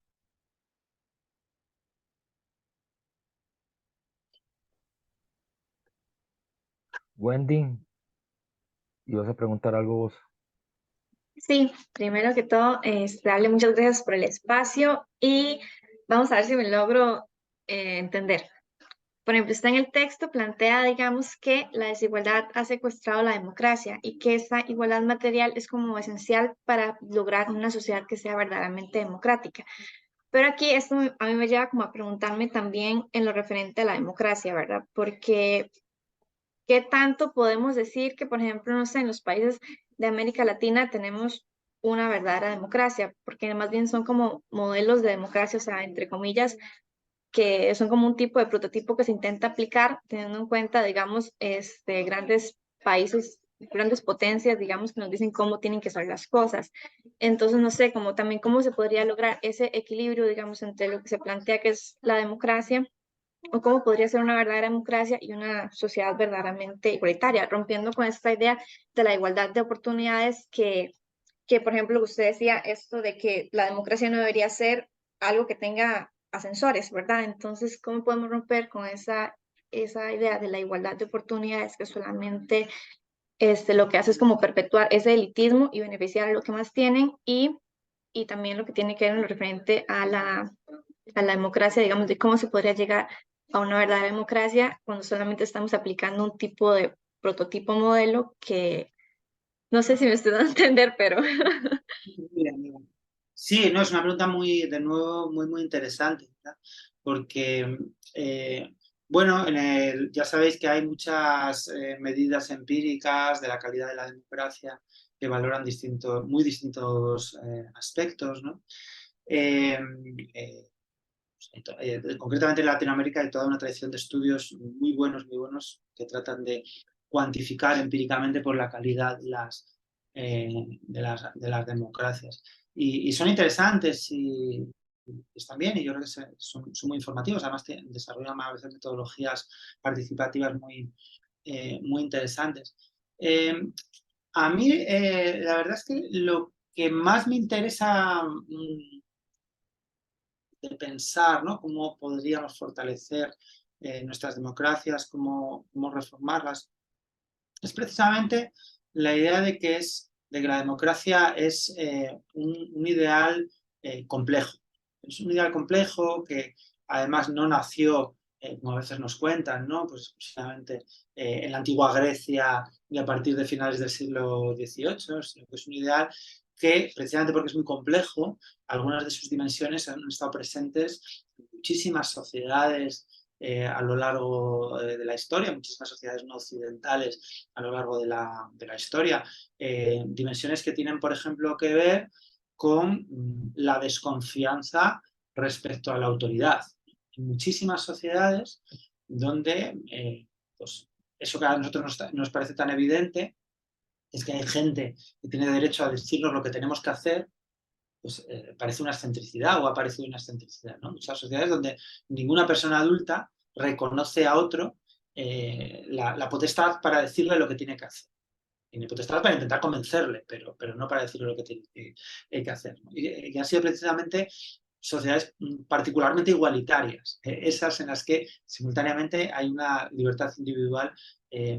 Wendy, ¿ibas a preguntar algo vos? Sí, primero que todo, darle muchas gracias por el espacio y vamos a ver si me logro entender. Por ejemplo, está en el texto, plantea, digamos, que la desigualdad ha secuestrado la democracia y que esa igualdad material es como esencial para lograr una sociedad que sea verdaderamente democrática. Pero aquí esto a mí me lleva como a preguntarme también en lo referente a la democracia, ¿verdad? Porque ¿qué tanto podemos decir que, por ejemplo, no sé, en los países de América Latina tenemos una verdadera democracia, porque más bien son como modelos de democracia, o sea, entre comillas, que son como un tipo de prototipo que se intenta aplicar teniendo en cuenta, digamos, grandes países, grandes potencias, digamos, que nos dicen cómo tienen que ser las cosas. Entonces, no sé, como también cómo se podría lograr ese equilibrio, digamos, entre lo que se plantea que es la democracia o cómo podría ser una verdadera democracia y una sociedad verdaderamente igualitaria, rompiendo con esta idea de la igualdad de oportunidades por ejemplo, usted decía esto de que la democracia no debería ser algo que tenga ascensores, ¿verdad? Entonces, ¿cómo podemos romper con esa idea de la igualdad de oportunidades que solamente lo que hace es como perpetuar ese elitismo y beneficiar a los que más tienen y también lo que tiene que ver en lo referente a la democracia, digamos, de cómo se podría llegar a una verdadera democracia cuando solamente estamos aplicando un tipo de prototipo modelo que no sé si me estoy dando a entender, pero Bien, bien. Sí, no, es una pregunta muy, de nuevo, muy interesante, ¿verdad? Porque, bueno, ya sabéis que hay muchas medidas empíricas de la calidad de la democracia que valoran muy distintos aspectos, ¿no? Eh, eh, Concretamente en Latinoamérica hay toda una tradición de estudios muy buenos, que tratan de cuantificar empíricamente por la calidad de las democracias. Y son interesantes y están bien, y yo creo que son muy informativos. Además, desarrollan a veces metodologías participativas muy interesantes. A mí, la verdad es que lo que más me interesa de pensar, ¿no? Cómo podríamos fortalecer nuestras democracias, cómo reformarlas, es precisamente la idea de que la democracia es un ideal complejo. Es un ideal complejo que además no nació, como a veces nos cuentan, ¿no? Pues precisamente en la antigua Grecia y a partir de finales del siglo XVIII, sino que es un ideal que, precisamente porque es muy complejo, algunas de sus dimensiones han estado presentes en muchísimas sociedades a lo largo de la historia, muchísimas sociedades no occidentales a lo largo de la historia. Dimensiones que tienen, por ejemplo, que ver con la desconfianza respecto a la autoridad. En muchísimas sociedades donde pues, eso que a nosotros nos parece tan evidente es que hay gente que tiene derecho a decirnos lo que tenemos que hacer, pues parece una excentricidad o ha parecido una excentricidad, ¿no? Muchas sociedades donde ninguna persona adulta reconoce a otro la potestad para decirle lo que tiene que hacer. Tiene potestad para intentar convencerle, pero no para decirle lo que tiene que hacer, ¿no? Y han sido precisamente sociedades particularmente igualitarias, esas en las que simultáneamente hay una libertad individual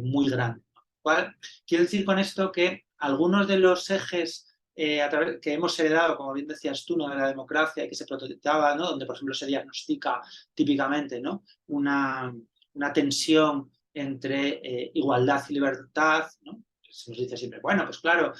muy grande. ¿Cuál? Quiero decir con esto que algunos de los ejes que hemos heredado, como bien decías tú, ¿no? De la democracia y que se prototipaba, ¿no? Donde, por ejemplo, se diagnostica típicamente, ¿no? una tensión entre igualdad y libertad, ¿no? Se nos dice siempre, bueno, pues claro,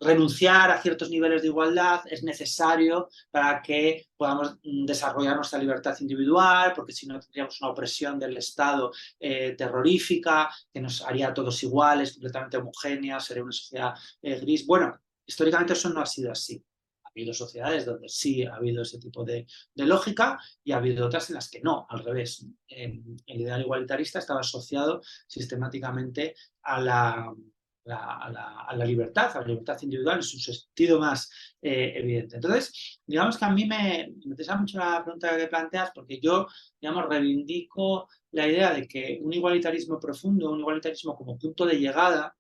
renunciar a ciertos niveles de igualdad es necesario para que podamos desarrollar nuestra libertad individual, porque si no tendríamos una opresión del Estado terrorífica, que nos haría a todos iguales, completamente homogéneas, sería una sociedad gris. Bueno, históricamente eso no ha sido así. Ha habido sociedades donde sí ha habido ese tipo de lógica y ha habido otras en las que no, al revés. El ideal igualitarista estaba asociado sistemáticamente a la libertad, a la libertad individual en su sentido más evidente. Entonces, digamos que a mí me interesa mucho la pregunta que planteas porque yo, digamos, reivindico la idea de que un igualitarismo profundo, un igualitarismo como punto de llegada,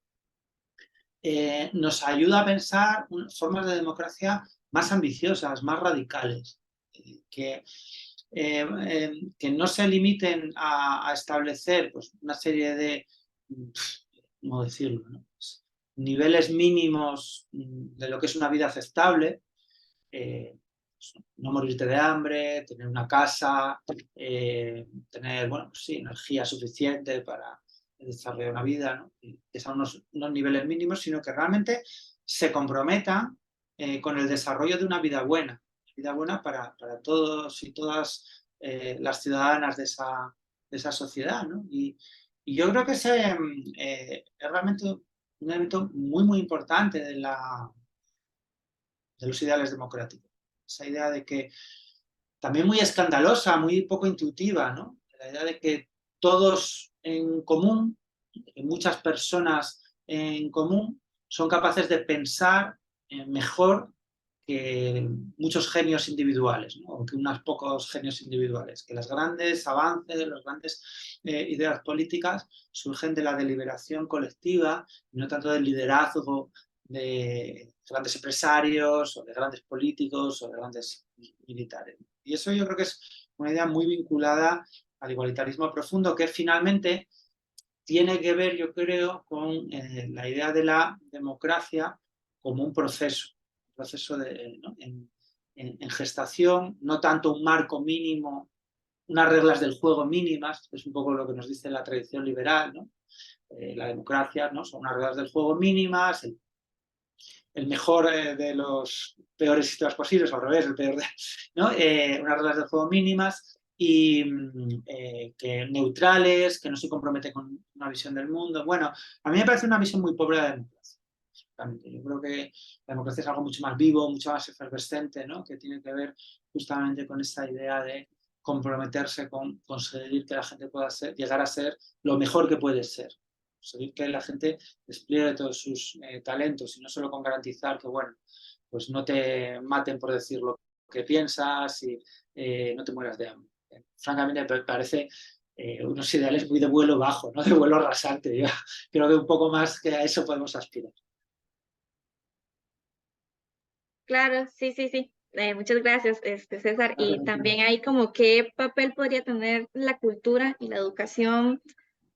nos ayuda a pensar formas de democracia más ambiciosas, más radicales, que no se limiten a establecer pues, una serie de, ¿cómo decirlo?, ¿no? Pues, niveles mínimos de lo que es una vida aceptable, pues, no morirte de hambre, tener una casa, tener, bueno, pues sí, energía suficiente para desarrollar una vida, ¿no? Que son unos niveles mínimos, sino que realmente se comprometan con el desarrollo de una vida buena para todos y todas las ciudadanas de esa sociedad, ¿no? Y yo creo que es realmente un elemento muy, muy importante de los ideales democráticos. Esa idea de que, también muy escandalosa, muy poco intuitiva, ¿no? La idea de que todos en común, muchas personas en común, son capaces de pensar mejor que muchos genios individuales, ¿no? O que unos pocos genios individuales, que los grandes avances, las grandes ideas políticas surgen de la deliberación colectiva y no tanto del liderazgo de grandes empresarios o de grandes políticos o de grandes militares. Y eso yo creo que es una idea muy vinculada al igualitarismo profundo, que finalmente tiene que ver, yo creo, con la idea de la democracia como un proceso ¿no? en gestación, no tanto un marco mínimo, unas reglas del juego mínimas, que es un poco lo que nos dice la tradición liberal, ¿no? La democracia, ¿no? Son unas reglas del juego mínimas, el mejor de los peores sistemas posibles, o al revés, el peor de, ¿no? Unas reglas del juego mínimas y que neutrales, que no se comprometen con una visión del mundo. Bueno, a mí me parece una visión muy pobre de la democracia. Yo creo que la democracia es algo mucho más vivo, mucho más efervescente, ¿no? Que tiene que ver justamente con esa idea de comprometerse con conseguir que la gente pueda llegar a ser lo mejor que puede ser. Conseguir que la gente despliegue todos sus talentos y no solo con garantizar que, bueno, pues no te maten por decir lo que piensas y no te mueras de hambre. Francamente, me parece unos ideales muy de vuelo bajo, ¿no? De vuelo rasante. Yo creo que un poco más que a eso podemos aspirar. Claro, sí, sí, sí. Muchas gracias, César. Y también hay como qué papel podría tener la cultura y la educación,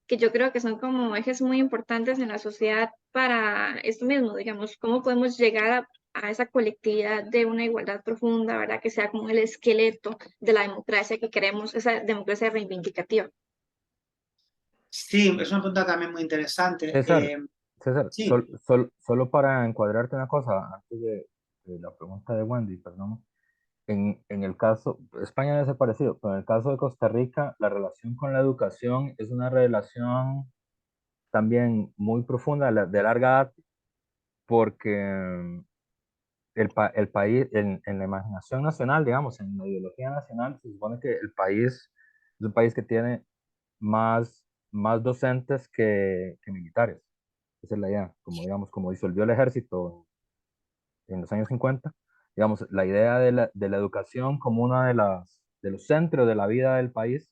que yo creo que son como ejes muy importantes en la sociedad para esto mismo, digamos, cómo podemos llegar a esa colectividad de una igualdad profunda, ¿verdad? Que sea como el esqueleto de la democracia que queremos, esa democracia reivindicativa. Sí, es una pregunta también muy interesante. César, César, Sí, solo para encuadrarte una cosa, antes de la pregunta de Wendy, perdón. En el caso, España debe ser parecido, pero en el caso de Costa Rica, la relación con la educación es una relación también muy profunda, de larga edad, porque el país, en la imaginación nacional, digamos, en la ideología nacional, se supone que el país es un país que tiene más docentes que militares. Esa es la idea, como digamos, como disolvió el ejército en los años 50, digamos, la idea de la educación como una de los centros de la vida del país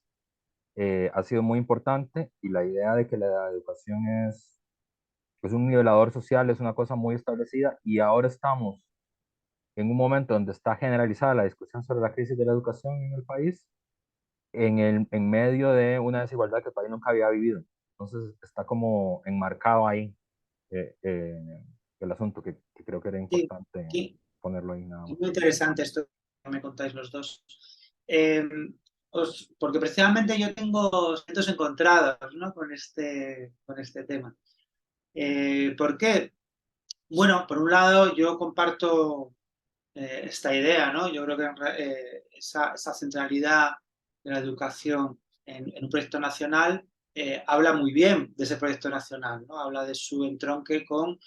ha sido muy importante, y la idea de que la educación es un nivelador social es una cosa muy establecida, y ahora estamos en un momento donde está generalizada la discusión sobre la crisis de la educación en el país, en medio de una desigualdad que el país nunca había vivido. Entonces está como enmarcado ahí el asunto, que creo que era sí, importante sí. ponerlo ahí nada más. Muy interesante esto que me contáis los dos. Eh, porque precisamente yo tengo sentimientos encontrados, ¿no? con este tema. ¿Por qué? Bueno, por un lado yo comparto esta idea, ¿no? Yo creo que esa centralidad de la educación en un proyecto nacional habla muy bien de ese proyecto nacional, ¿no? Habla de su entronque con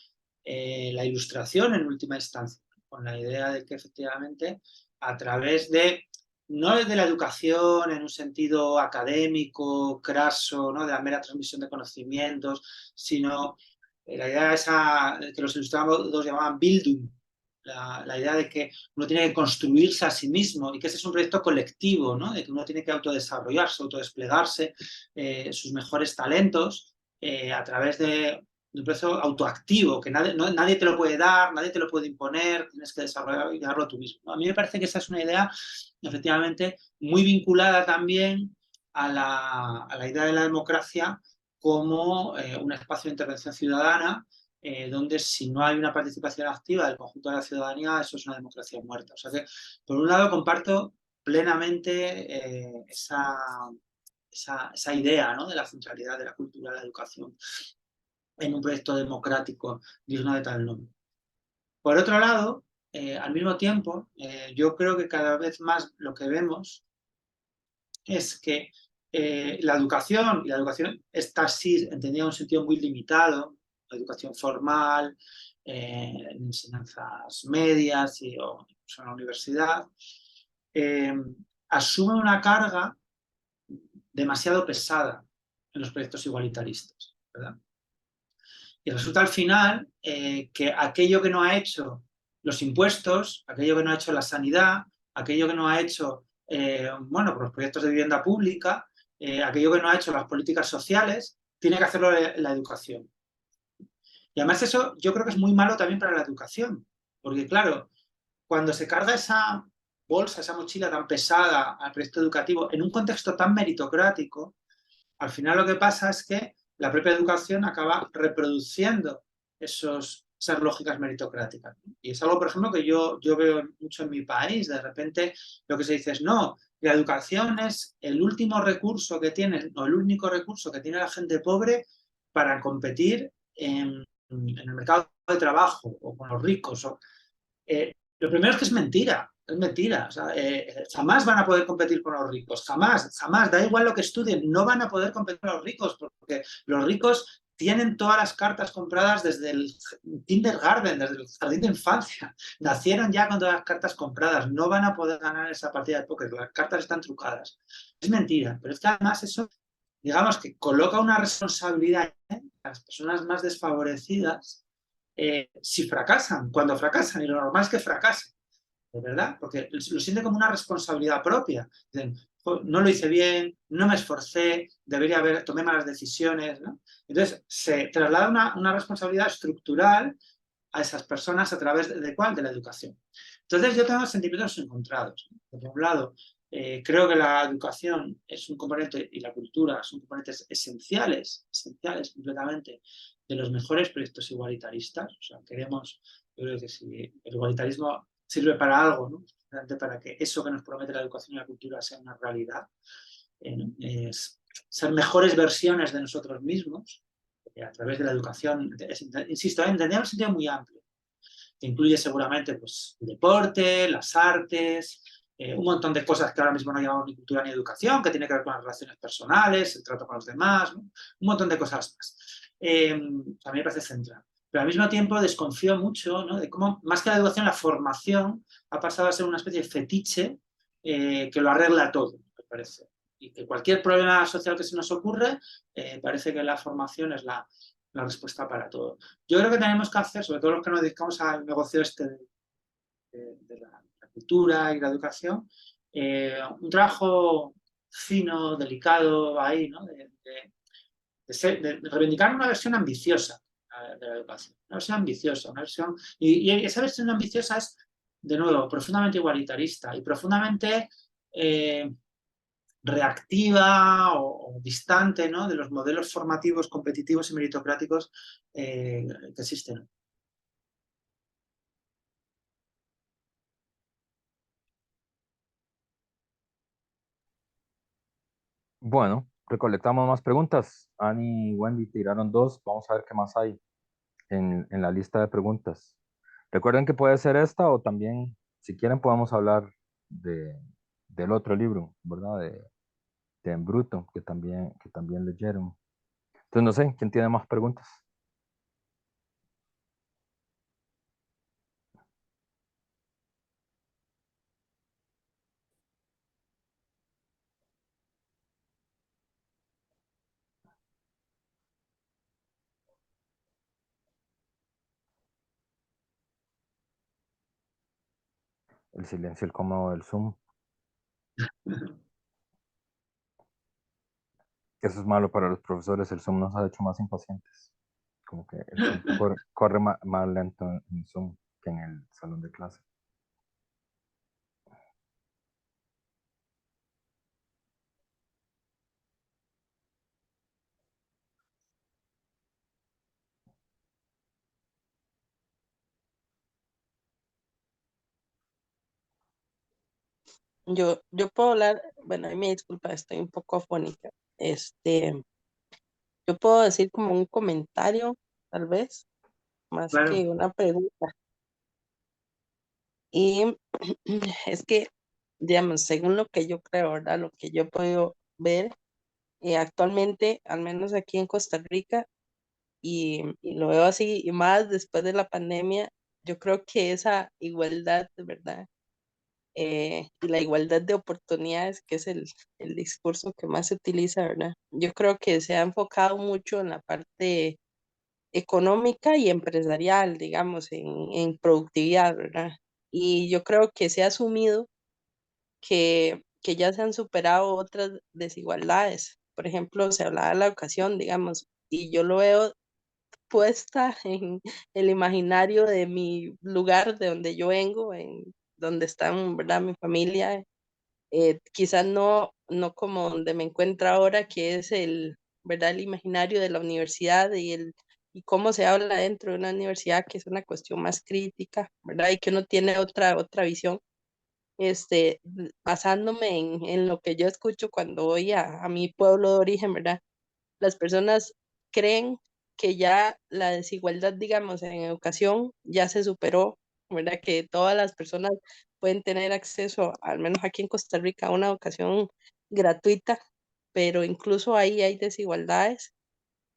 la ilustración en última instancia, con la idea de que efectivamente a través de, no desde la educación en un sentido académico, craso, ¿no? De la mera transmisión de conocimientos, sino la idea esa que los ilustrados llamaban Bildung, la idea de que uno tiene que construirse a sí mismo y que ese es un proyecto colectivo, ¿no? De que uno tiene que autodesarrollarse, autodesplegarse sus mejores talentos a través de un proceso autoactivo, que nadie te lo puede dar, nadie te lo puede imponer, tienes que desarrollarlo tú mismo. A mí me parece que esa es una idea, efectivamente, muy vinculada también a la idea de la democracia como un espacio de intervención ciudadana, donde si no hay una participación activa del conjunto de la ciudadanía, eso es una democracia muerta. O sea que, por un lado, comparto plenamente esa idea, ¿no? De la centralidad de la cultura de la educación en un proyecto democrático digno de tal nombre. Por otro lado, al mismo tiempo, yo creo que cada vez más lo que vemos es que la educación está así entendida en un sentido muy limitado, educación formal, en enseñanzas medias o incluso en la universidad, asume una carga demasiado pesada en los proyectos igualitaristas, ¿verdad? Y resulta al final que aquello que no ha hecho los impuestos, aquello que no ha hecho la sanidad, aquello que no ha hecho bueno, los proyectos de vivienda pública, aquello que no ha hecho las políticas sociales, tiene que hacerlo la educación. Y además eso yo creo que es muy malo también para la educación, porque claro, cuando se carga esa bolsa, esa mochila tan pesada al proyecto educativo en un contexto tan meritocrático, al final lo que pasa es que la propia educación acaba reproduciendo esas lógicas meritocráticas. Y es algo, por ejemplo, que yo veo mucho en mi país. De repente lo que se dice es, no, la educación es el último recurso que tiene, o el único recurso que tiene la gente pobre para competir en el mercado de trabajo o con los ricos. Lo primero es que es mentira. Es mentira. O sea, jamás van a poder competir con los ricos. Jamás, jamás. Da igual lo que estudien. No van a poder competir con los ricos porque los ricos tienen todas las cartas compradas desde el kindergarten, desde el jardín de infancia. Nacieron ya con todas las cartas compradas. No van a poder ganar esa partida de póker. Las cartas están trucadas. Es mentira. Pero es que además eso, digamos que coloca una responsabilidad en las personas más desfavorecidas si fracasan, cuando fracasan. Y lo normal es que fracasen. ¿De verdad? Porque lo siente como una responsabilidad propia. Dicen, no lo hice bien, no me esforcé, tomé malas decisiones, ¿no? Entonces, se traslada una responsabilidad estructural a esas personas a través ¿de cuál? De la educación. Entonces, yo tengo sentimientos encontrados. Por un lado, creo que la educación es un componente y la cultura son componentes esenciales completamente de los mejores proyectos igualitaristas. O sea, yo creo que si el igualitarismo sirve para algo, ¿no? Para que eso que nos promete la educación y la cultura sea una realidad, es ser mejores versiones de nosotros mismos a través de la educación, insisto, entender en un sentido muy amplio, que incluye seguramente pues, el deporte, las artes, un montón de cosas que ahora mismo no llamamos ni cultura ni educación, que tiene que ver con las relaciones personales, el trato con los demás, ¿no? Un montón de cosas más. A mí me parece central. Pero al mismo tiempo desconfío mucho, ¿no? De cómo, más que la educación, la formación ha pasado a ser una especie de fetiche que lo arregla todo, me parece. Y que cualquier problema social que se nos ocurre, parece que la formación es la respuesta para todo. Yo creo que tenemos que hacer, sobre todo los que nos dedicamos al negocio de la cultura y la educación, un trabajo fino, delicado ahí, ¿no? De reivindicar una versión ambiciosa de la educación, una versión ambiciosa, y esa versión ambiciosa es, de nuevo, profundamente igualitarista y profundamente reactiva o distante, ¿no? De los modelos formativos, competitivos y meritocráticos que existen. Bueno, recolectamos más preguntas. Ani y Wendy tiraron dos. Vamos a ver qué más hay en la lista de preguntas. Recuerden que puede ser esta o también, si quieren, podemos hablar de, del otro libro, ¿verdad? De En Bruto, que también leyeron. Entonces, no sé, ¿quién tiene más preguntas? El silencio, el cómodo del Zoom. Eso es malo para los profesores. El Zoom nos ha hecho más impacientes. Como que el tiempo corre más lento en Zoom que en el salón de clase. Yo puedo hablar, bueno, ahí me disculpa, estoy un poco afónica. Yo puedo decir como un comentario, tal vez, más Claro. que una pregunta. Y es que, digamos, según lo que yo creo, ¿verdad? Lo que yo he podido ver actualmente, al menos aquí en Costa Rica, y lo veo así, y más después de la pandemia, yo creo que esa igualdad, de verdad, y la igualdad de oportunidades, que es el discurso que más se utiliza, ¿verdad? Yo creo que se ha enfocado mucho en la parte económica y empresarial, digamos, en productividad, ¿verdad? Y yo creo que se ha asumido que ya se han superado otras desigualdades. Por ejemplo, se hablaba de la educación, digamos, y yo lo veo puesta en el imaginario de mi lugar, de donde yo vengo, en donde están, ¿verdad? Mi familia, quizás no como donde me encuentro ahora, que es ¿verdad? El imaginario de la universidad y cómo se habla dentro de una universidad, que es una cuestión más crítica, ¿verdad? Y que uno tiene otra visión, basándome en lo que yo escucho cuando voy a mi pueblo de origen, ¿verdad? Las personas creen que ya la desigualdad, digamos, en educación ya se superó, ¿verdad? Que todas las personas pueden tener acceso, al menos aquí en Costa Rica, a una educación gratuita, pero incluso ahí hay desigualdades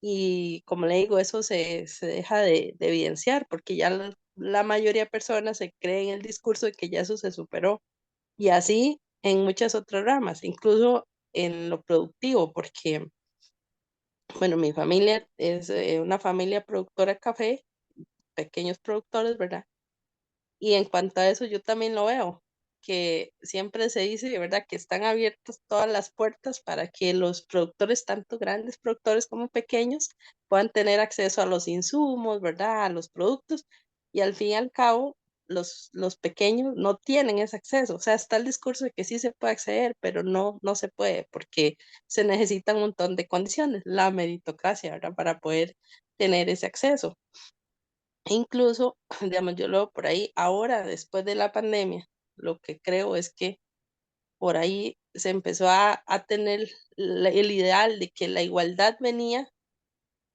y como le digo, eso se deja de evidenciar porque ya la mayoría de personas se cree en el discurso de que ya eso se superó y así en muchas otras ramas, incluso en lo productivo, porque bueno, mi familia es una familia productora de café, pequeños productores, ¿verdad? Y en cuanto a eso, yo también lo veo, que siempre se dice, ¿verdad?, que están abiertas todas las puertas para que los productores, tanto grandes productores como pequeños, puedan tener acceso a los insumos, ¿verdad?, a los productos, y al fin y al cabo, los pequeños no tienen ese acceso. O sea, está el discurso de que sí se puede acceder, pero no se puede, porque se necesitan un montón de condiciones, la meritocracia, ¿verdad?, para poder tener ese acceso. Incluso, digamos, yo lo veo por ahí, ahora, después de la pandemia, lo que creo es que por ahí se empezó a tener el ideal de que la igualdad venía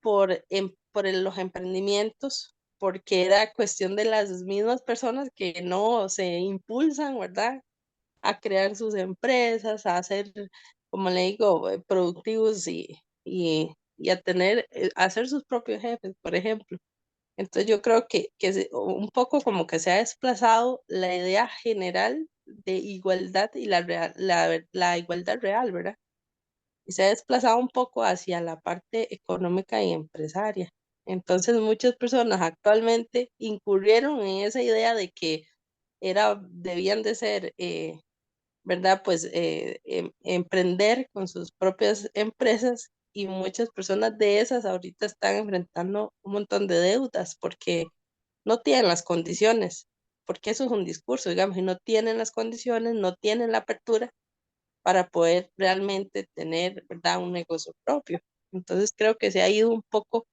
por los emprendimientos, porque era cuestión de las mismas personas que no se impulsan, ¿verdad?, a crear sus empresas, a ser, como le digo, productivos y a tener, a ser sus propios jefes, por ejemplo. Entonces yo creo que un poco como que se ha desplazado la idea general de igualdad y la igualdad real, ¿verdad? Y se ha desplazado un poco hacia la parte económica y empresaria. Entonces muchas personas actualmente incurrieron en esa idea de que debían de ser, ¿verdad? Pues emprender con sus propias empresas y muchas personas de esas ahorita están enfrentando un montón de deudas porque no tienen las condiciones, porque eso es un discurso, digamos, y no tienen las condiciones, no tienen la apertura para poder realmente tener, ¿verdad?, un negocio propio. Entonces creo que se ha ido un poco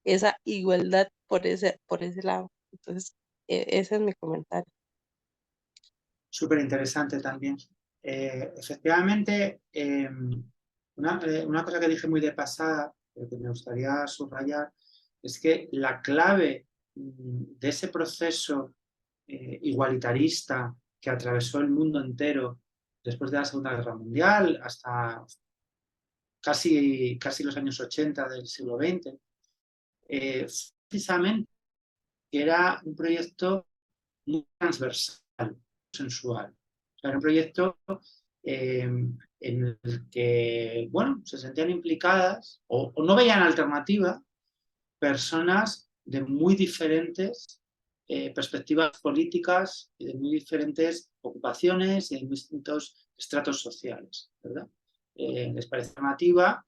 esa igualdad por ese lado. Entonces, ese es mi comentario. Súper interesante también. Efectivamente, una cosa que dije muy de pasada, pero que me gustaría subrayar, es que la clave de ese proceso igualitarista que atravesó el mundo entero después de la Segunda Guerra Mundial hasta casi los años 80 del siglo XX, precisamente que era un proyecto muy transversal, sensual. O sea, era un proyecto en el que, bueno, se sentían implicadas o no veían alternativa personas de muy diferentes perspectivas políticas y de muy diferentes ocupaciones y de distintos estratos sociales, ¿verdad? Les parece alternativa.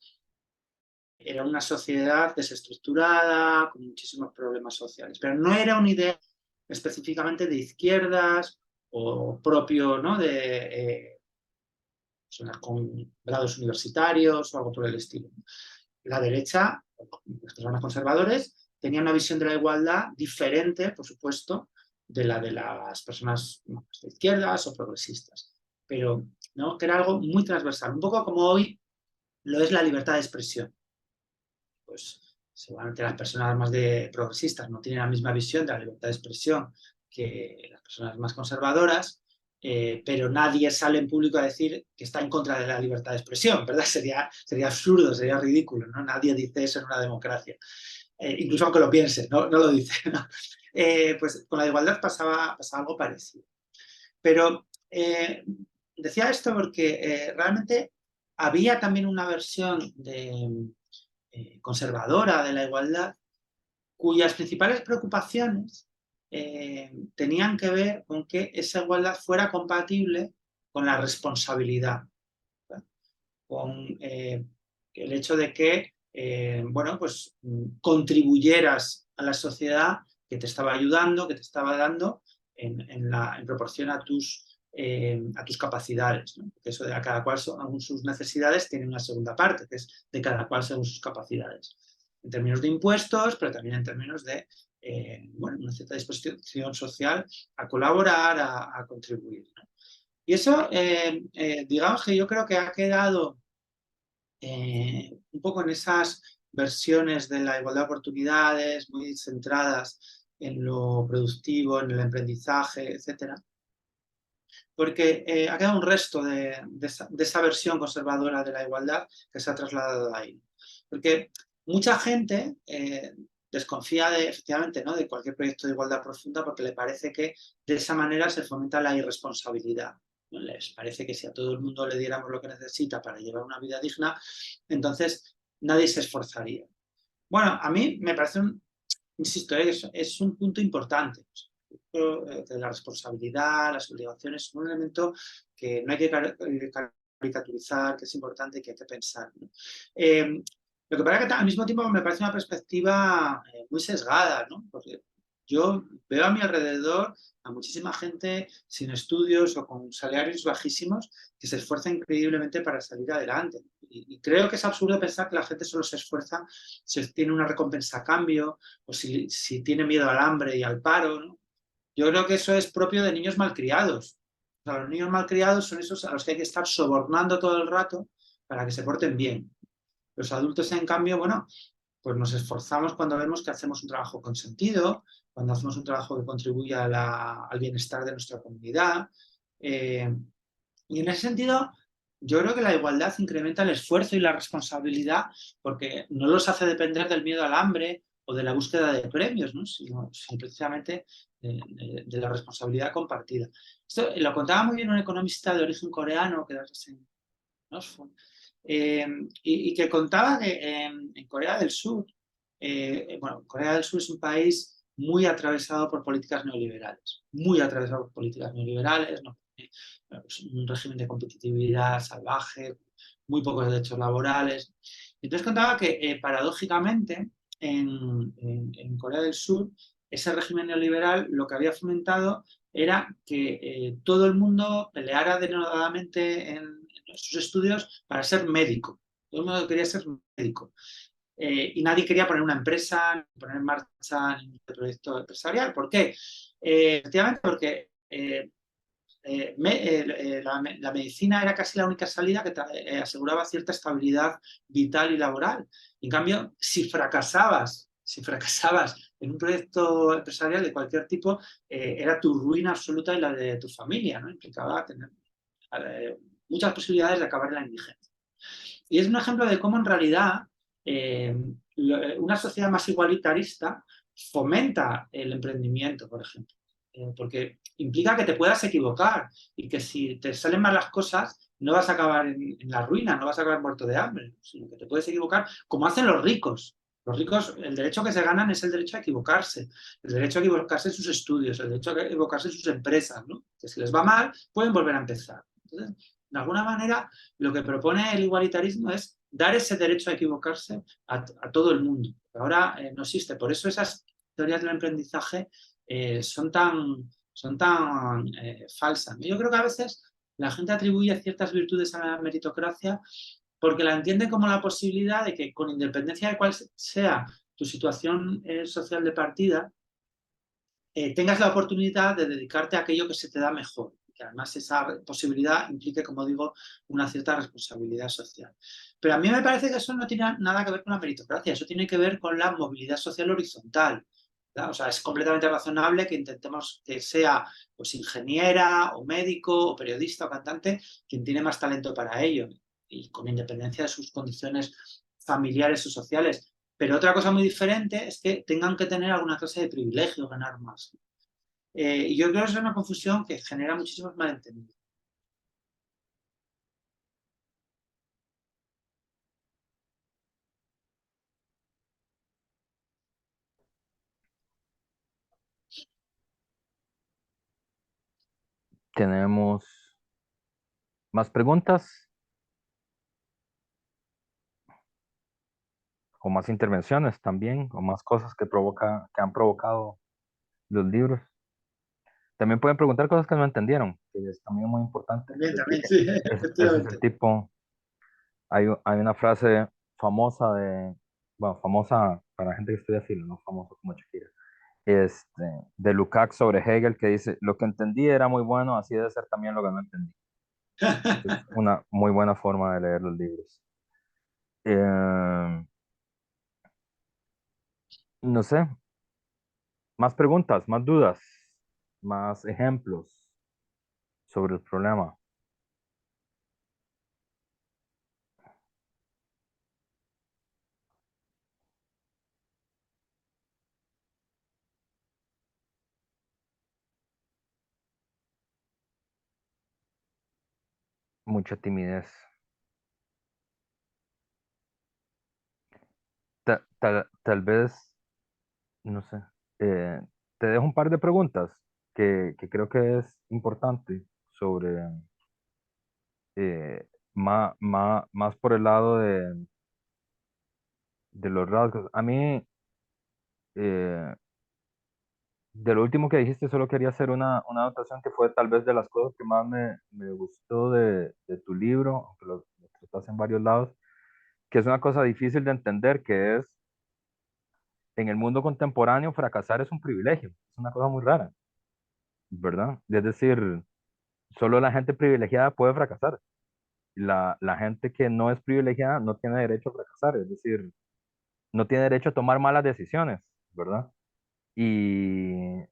Era una sociedad desestructurada, con muchísimos problemas sociales, pero no era una idea específicamente de izquierdas o propio, ¿no?, de personas con grados universitarios o algo por el estilo. La derecha, las personas conservadores, tenían una visión de la igualdad diferente, por supuesto, de la de las personas de izquierdas o progresistas, pero ¿no?, que era algo muy transversal, un poco como hoy lo es la libertad de expresión. Pues seguramente las personas más progresistas no tienen la misma visión de la libertad de expresión que las personas más conservadoras, pero nadie sale en público a decir que está en contra de la libertad de expresión, ¿verdad? Sería absurdo, sería ridículo, ¿no? Nadie dice eso en una democracia. incluso aunque lo piense, no lo dice, ¿no? Pues con la igualdad pasaba algo parecido. Pero decía esto porque realmente había también una versión conservadora de la igualdad cuyas principales preocupaciones tenían que ver con que esa igualdad fuera compatible con la responsabilidad, ¿verdad? Con el hecho de que bueno, pues contribuyeras a la sociedad que te estaba ayudando, que te estaba dando en proporción a tus capacidades, ¿no? Porque eso de a cada cual según sus necesidades tiene una segunda parte, que es de cada cual según sus capacidades. En términos de impuestos, pero también en términos de bueno, una cierta disposición social a colaborar, a contribuir, ¿no? Y eso, digamos que yo creo que ha quedado un poco en esas versiones de la igualdad de oportunidades muy centradas en lo productivo, en el aprendizaje, etcétera, porque ha quedado un resto de esa versión conservadora de la igualdad que se ha trasladado ahí. Porque mucha gente desconfía efectivamente, ¿no?, de cualquier proyecto de igualdad profunda porque le parece que de esa manera se fomenta la irresponsabilidad. Les parece que si a todo el mundo le diéramos lo que necesita para llevar una vida digna, entonces nadie se esforzaría. Bueno, a mí me parece, insisto, es un punto importante. De la responsabilidad, las obligaciones, son un elemento que no hay que caricaturizar, que es importante y que hay que pensar, ¿no? Lo que pasa es que al mismo tiempo me parece una perspectiva muy sesgada, ¿no? Porque yo veo a mi alrededor a muchísima gente sin estudios o con salarios bajísimos que se esfuerza increíblemente para salir adelante. Y creo que es absurdo pensar que la gente solo se esfuerza si tiene una recompensa a cambio o si tiene miedo al hambre y al paro, ¿no? Yo creo que eso es propio de niños malcriados. O sea, los niños malcriados son esos a los que hay que estar sobornando todo el rato para que se porten bien. Los adultos, en cambio, bueno, pues nos esforzamos cuando vemos que hacemos un trabajo con sentido, cuando hacemos un trabajo que contribuye al bienestar de nuestra comunidad. Y en ese sentido, yo creo que la igualdad incrementa el esfuerzo y la responsabilidad porque no los hace depender del miedo al hambre o de la búsqueda de premios, ¿no?, sino precisamente de la responsabilidad compartida. Esto lo contaba muy bien un economista de origen coreano que es en Oxford, y que contaba que en Corea del Sur, bueno, Corea del Sur es un país muy atravesado por políticas neoliberales, muy atravesado por políticas neoliberales, ¿no? Un régimen de competitividad salvaje, muy pocos derechos laborales. Entonces contaba que paradójicamente en Corea del Sur ese régimen neoliberal lo que había fomentado era que todo el mundo peleara denodadamente en sus estudios para ser médico. Todo el mundo quería ser médico. Y nadie quería poner una empresa, poner en marcha ningún proyecto empresarial. ¿Por qué? Efectivamente, porque la medicina era casi la única salida que aseguraba cierta estabilidad vital y laboral. En cambio, si fracasabas en un proyecto empresarial de cualquier tipo, era tu ruina absoluta y la de tu familia, ¿no? Implicaba tener muchas posibilidades de acabar en la indigencia. Y es un ejemplo de cómo en realidad una sociedad más igualitarista fomenta el emprendimiento, por ejemplo. Porque implica que te puedas equivocar y que si te salen mal las cosas no vas a acabar en la ruina, no vas a acabar muerto de hambre, sino que te puedes equivocar como hacen los ricos. Los ricos, el derecho que se ganan es el derecho a equivocarse, el derecho a equivocarse en sus estudios, el derecho a equivocarse en sus empresas, ¿no? Que si les va mal pueden volver a empezar. Entonces, de alguna manera, lo que propone el igualitarismo es dar ese derecho a equivocarse a todo el mundo. Ahora no existe. Por eso esas teorías del aprendizaje son tan falsas. Yo creo que a veces la gente atribuye ciertas virtudes a la meritocracia porque la entiende como la posibilidad de que, con independencia de cuál sea tu situación social de partida, tengas la oportunidad de dedicarte a aquello que se te da mejor. Que además esa posibilidad implique, como digo, una cierta responsabilidad social. Pero a mí me parece que eso no tiene nada que ver con la meritocracia, eso tiene que ver con la movilidad social horizontal. ¿Verdad? O sea, es completamente razonable que intentemos que sea pues ingeniera o médico o periodista o cantante quien tiene más talento para ello y con independencia de sus condiciones familiares o sociales. Pero otra cosa muy diferente es que tengan que tener alguna clase de privilegio, ganar más. Y yo creo que es una confusión que genera muchísimos malentendidos. ¿Tenemos más preguntas o más intervenciones también, o más cosas que han provocado los libros? También pueden preguntar cosas que no entendieron, que es también muy importante. También, sí, Ese es el efectivamente. tipo. Hay una frase famosa bueno, famosa para gente que estudia filo, no famosa como Shakira, este, de Lukács sobre Hegel, que dice: lo que entendí era muy bueno, así debe ser también lo que no entendí. Es una muy buena forma de leer los libros. No sé, más preguntas, más dudas, más ejemplos sobre el problema. Mucha timidez. Tal vez, no sé, eh, te dejo un par de preguntas que creo que es importante sobre, más por el lado de los rasgos. A mí, eh, de lo último que dijiste, solo quería hacer una anotación que fue tal vez de las cosas que más me gustó de tu libro, aunque lo tratas en varios lados, que es una cosa difícil de entender, que es, en el mundo contemporáneo, fracasar es un privilegio, es una cosa muy rara, ¿verdad? Es decir, solo la gente privilegiada puede fracasar. La gente que no es privilegiada no tiene derecho a fracasar, es decir, no tiene derecho a tomar malas decisiones, ¿verdad? Y,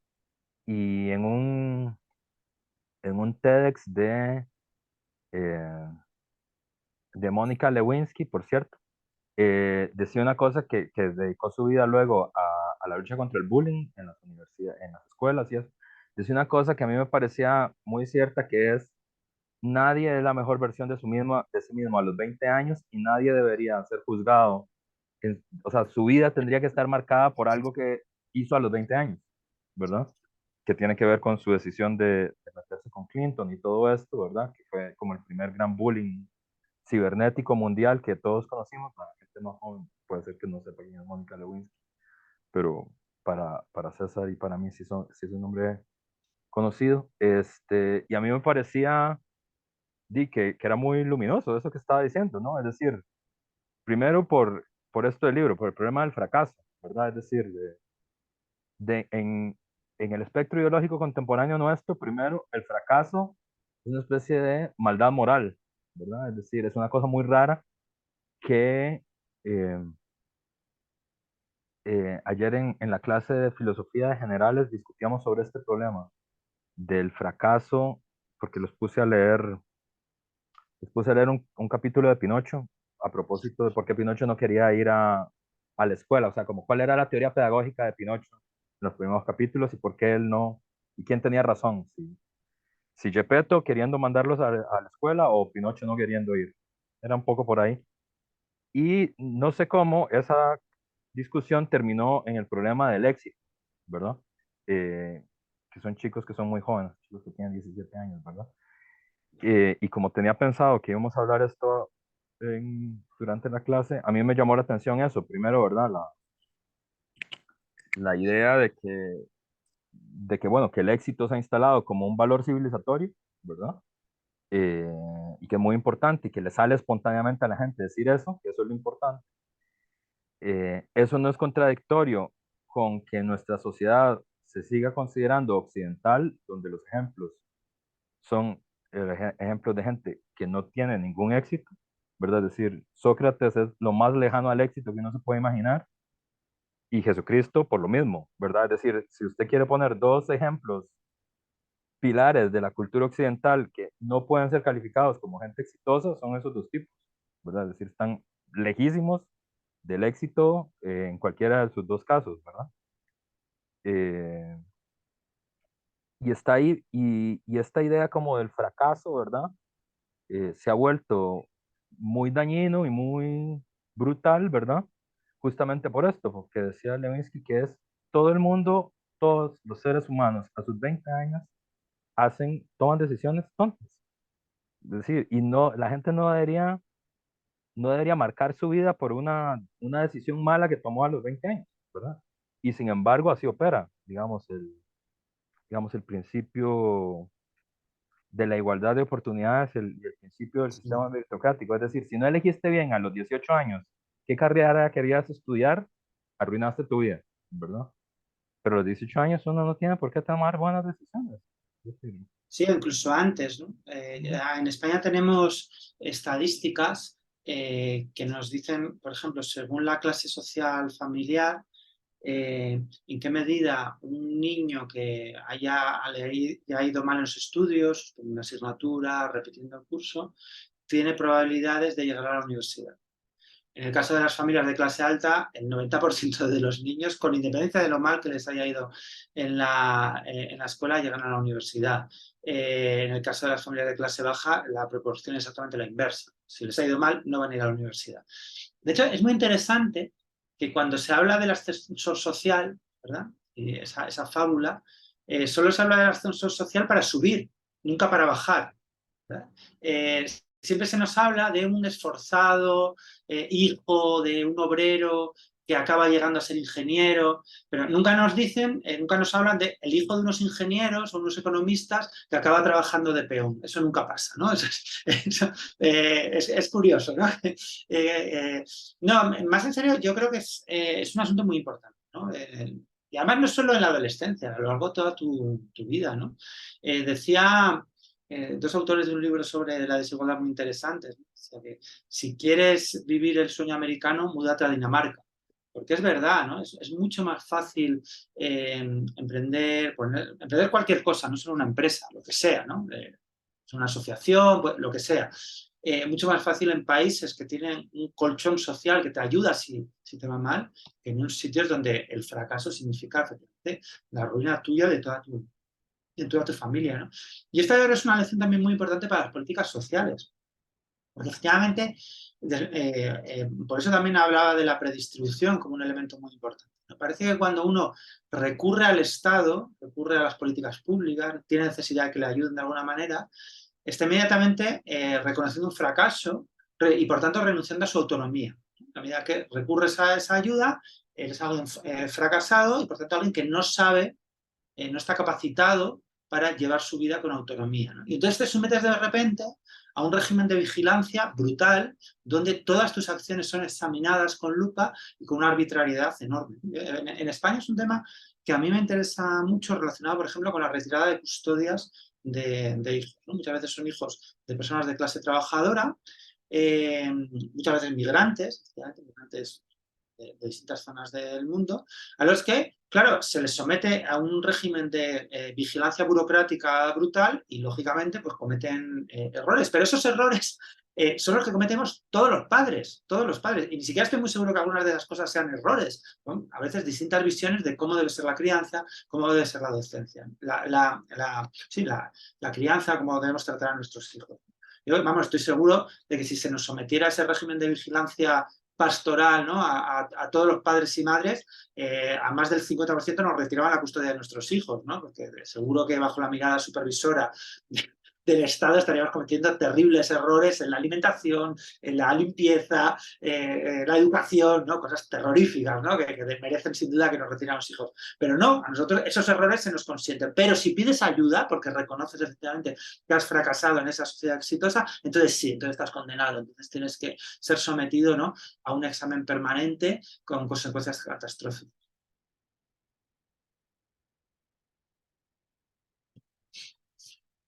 y en un TEDx eh, de Mónica Lewinsky, por cierto, decía una cosa que dedicó su vida luego a la lucha contra el bullying en las universidades, en las escuelas y eso. Decía una cosa que a mí me parecía muy cierta, que es: nadie es la mejor versión de sí mismo a los 20 años, y nadie debería ser juzgado. O sea, su vida tendría que estar marcada por algo que hizo a los 20 años, ¿verdad? Que tiene que ver con su decisión de meterse con Clinton y todo esto, ¿verdad? Que fue como el primer gran bullying cibernético mundial que todos conocimos. Para gente más joven puede ser que no sepa quién es Mónica Lewinsky, pero para César y para mí sí es un nombre conocido. Y a mí me parecía que era muy luminoso eso que estaba diciendo, ¿no? Es decir, primero por esto del libro, por el problema del fracaso, ¿verdad? Es decir, en el espectro ideológico contemporáneo nuestro, primero, el fracaso es una especie de maldad moral, ¿verdad? Es decir, es una cosa muy rara que eh, ayer en la clase de filosofía de generales discutíamos sobre este problema del fracaso, porque les puse a leer un capítulo de Pinocho a propósito de por qué Pinocho no quería ir a la escuela, o sea, como cuál era la teoría pedagógica de Pinocho en los primeros capítulos y por qué él no, y quién tenía razón, si Gepetto queriendo mandarlos a la escuela o Pinocho no queriendo ir. Era un poco por ahí. Y no sé cómo esa discusión terminó en el problema del éxito, ¿verdad? Eh, que son chicos que son muy jóvenes, chicos que tienen 17 años, ¿verdad? Y como tenía pensado que íbamos a hablar esto durante la clase, a mí me llamó la atención eso. Primero, ¿verdad? La idea bueno, que el éxito se ha instalado como un valor civilizatorio, ¿verdad? Eh, y que es muy importante y que le sale espontáneamente a la gente decir eso, que eso es lo importante. Eso no es contradictorio con que nuestra sociedad se siga considerando occidental, donde los ejemplos son ejemplos de gente que no tiene ningún éxito, ¿verdad? Es decir, Sócrates es lo más lejano al éxito que uno se puede imaginar, y Jesucristo por lo mismo, ¿verdad? Es decir, si usted quiere poner dos ejemplos pilares de la cultura occidental que no pueden ser calificados como gente exitosa, son esos dos tipos, ¿verdad? Es decir, están lejísimos del éxito en cualquiera de sus dos casos, ¿verdad? Eh, y está ahí, y esta idea como del fracaso, ¿verdad? Se ha vuelto muy dañino y muy brutal, ¿verdad? Justamente por esto, porque decía Levinsky que es todo el mundo, todos los seres humanos a sus 20 años toman decisiones tontas. Es decir, y no, la gente no debería marcar su vida por una decisión mala que tomó a los 20 años, ¿verdad? Y sin embargo, así opera, digamos, el principio de la igualdad de oportunidades y el principio del Sí. sistema meritocrático. Es decir, si no elegiste bien a los 18 años qué carrera querías estudiar, arruinaste tu vida, ¿verdad? Pero a los 18 años uno no tiene por qué tomar buenas decisiones. Es decir, Sí, o incluso antes, ¿no? En España tenemos estadísticas que nos dicen, por ejemplo, según la clase social familiar, en qué medida un niño que haya ido mal en los estudios, en una asignatura, repitiendo el curso, tiene probabilidades de llegar a la universidad. En el caso de las familias de clase alta, el 90% de los niños, con independencia de lo mal que les haya ido en la escuela, llegan a la universidad. En el caso de las familias de clase baja, la proporción es exactamente la inversa. Si les ha ido mal, no van a ir a la universidad. De hecho, es muy interesante que cuando se habla del ascensor social, ¿verdad? Y esa fábula, solo se habla del ascensor social para subir, nunca para bajar. Siempre se nos habla de un esforzado hijo de un obrero que acaba llegando a ser ingeniero, pero nunca nos dicen, nunca nos hablan de el hijo de unos ingenieros o unos economistas que acaba trabajando de peón. Eso nunca pasa, ¿no? Es curioso, ¿no? No, más en serio, yo creo que es un asunto muy importante, ¿no? Y además no solo en la adolescencia, a lo largo de toda tu vida, ¿no? Decía dos autores de un libro sobre la desigualdad muy interesantes. O sea que si quieres vivir el sueño americano, múdate a Dinamarca. Porque es verdad, ¿no? Es mucho más fácil emprender cualquier cosa, no solo una empresa, lo que sea, ¿no? Una asociación, pues, lo que sea. Mucho más fácil en países que tienen un colchón social que te ayuda si te va mal, que en unos sitios donde el fracaso significa la ruina tuya de toda tu familia, ¿no? Y esta es una lección también muy importante para las políticas sociales, porque efectivamente, por eso también hablaba de la predistribución como un elemento muy importante. Me parece que cuando uno recurre al Estado, recurre a las políticas públicas, tiene necesidad de que le ayuden de alguna manera, está inmediatamente reconociendo un fracaso y por tanto renunciando a su autonomía. A medida que recurres a esa ayuda, eres alguien fracasado y por tanto alguien que no sabe, no está capacitado para llevar su vida con autonomía, ¿no? Y entonces te sometes de repente a un régimen de vigilancia brutal, donde todas tus acciones son examinadas con lupa y con una arbitrariedad enorme. En España es un tema que a mí me interesa mucho relacionado, por ejemplo, con la retirada de custodias de hijos, ¿no? Muchas veces son hijos de personas de clase trabajadora, muchas veces migrantes de distintas zonas del mundo, a los que, claro, se les somete a un régimen de vigilancia burocrática brutal y, lógicamente, pues cometen errores. Pero esos errores son los que cometemos todos los padres. Y ni siquiera estoy muy seguro que algunas de esas cosas sean errores, ¿no? A veces distintas visiones de cómo debe ser la crianza, cómo debe ser la docencia. La crianza, cómo debemos tratar a nuestros hijos. Yo, vamos, estoy seguro de que si se nos sometiera a ese régimen de vigilancia pastoral, ¿no? A todos los padres y madres, a más del 50% nos retiraban la custodia de nuestros hijos, ¿no? Porque seguro que bajo la mirada supervisora del Estado estaríamos cometiendo terribles errores en la alimentación, en la limpieza, la educación, ¿no? Cosas terroríficas, ¿no? Que merecen sin duda que nos retiren los hijos. Pero no, a nosotros esos errores se nos consienten. Pero si pides ayuda, porque reconoces efectivamente que has fracasado en esa sociedad exitosa, entonces sí, entonces estás condenado. Entonces tienes que ser sometido, ¿no? A un examen permanente con consecuencias catastróficas.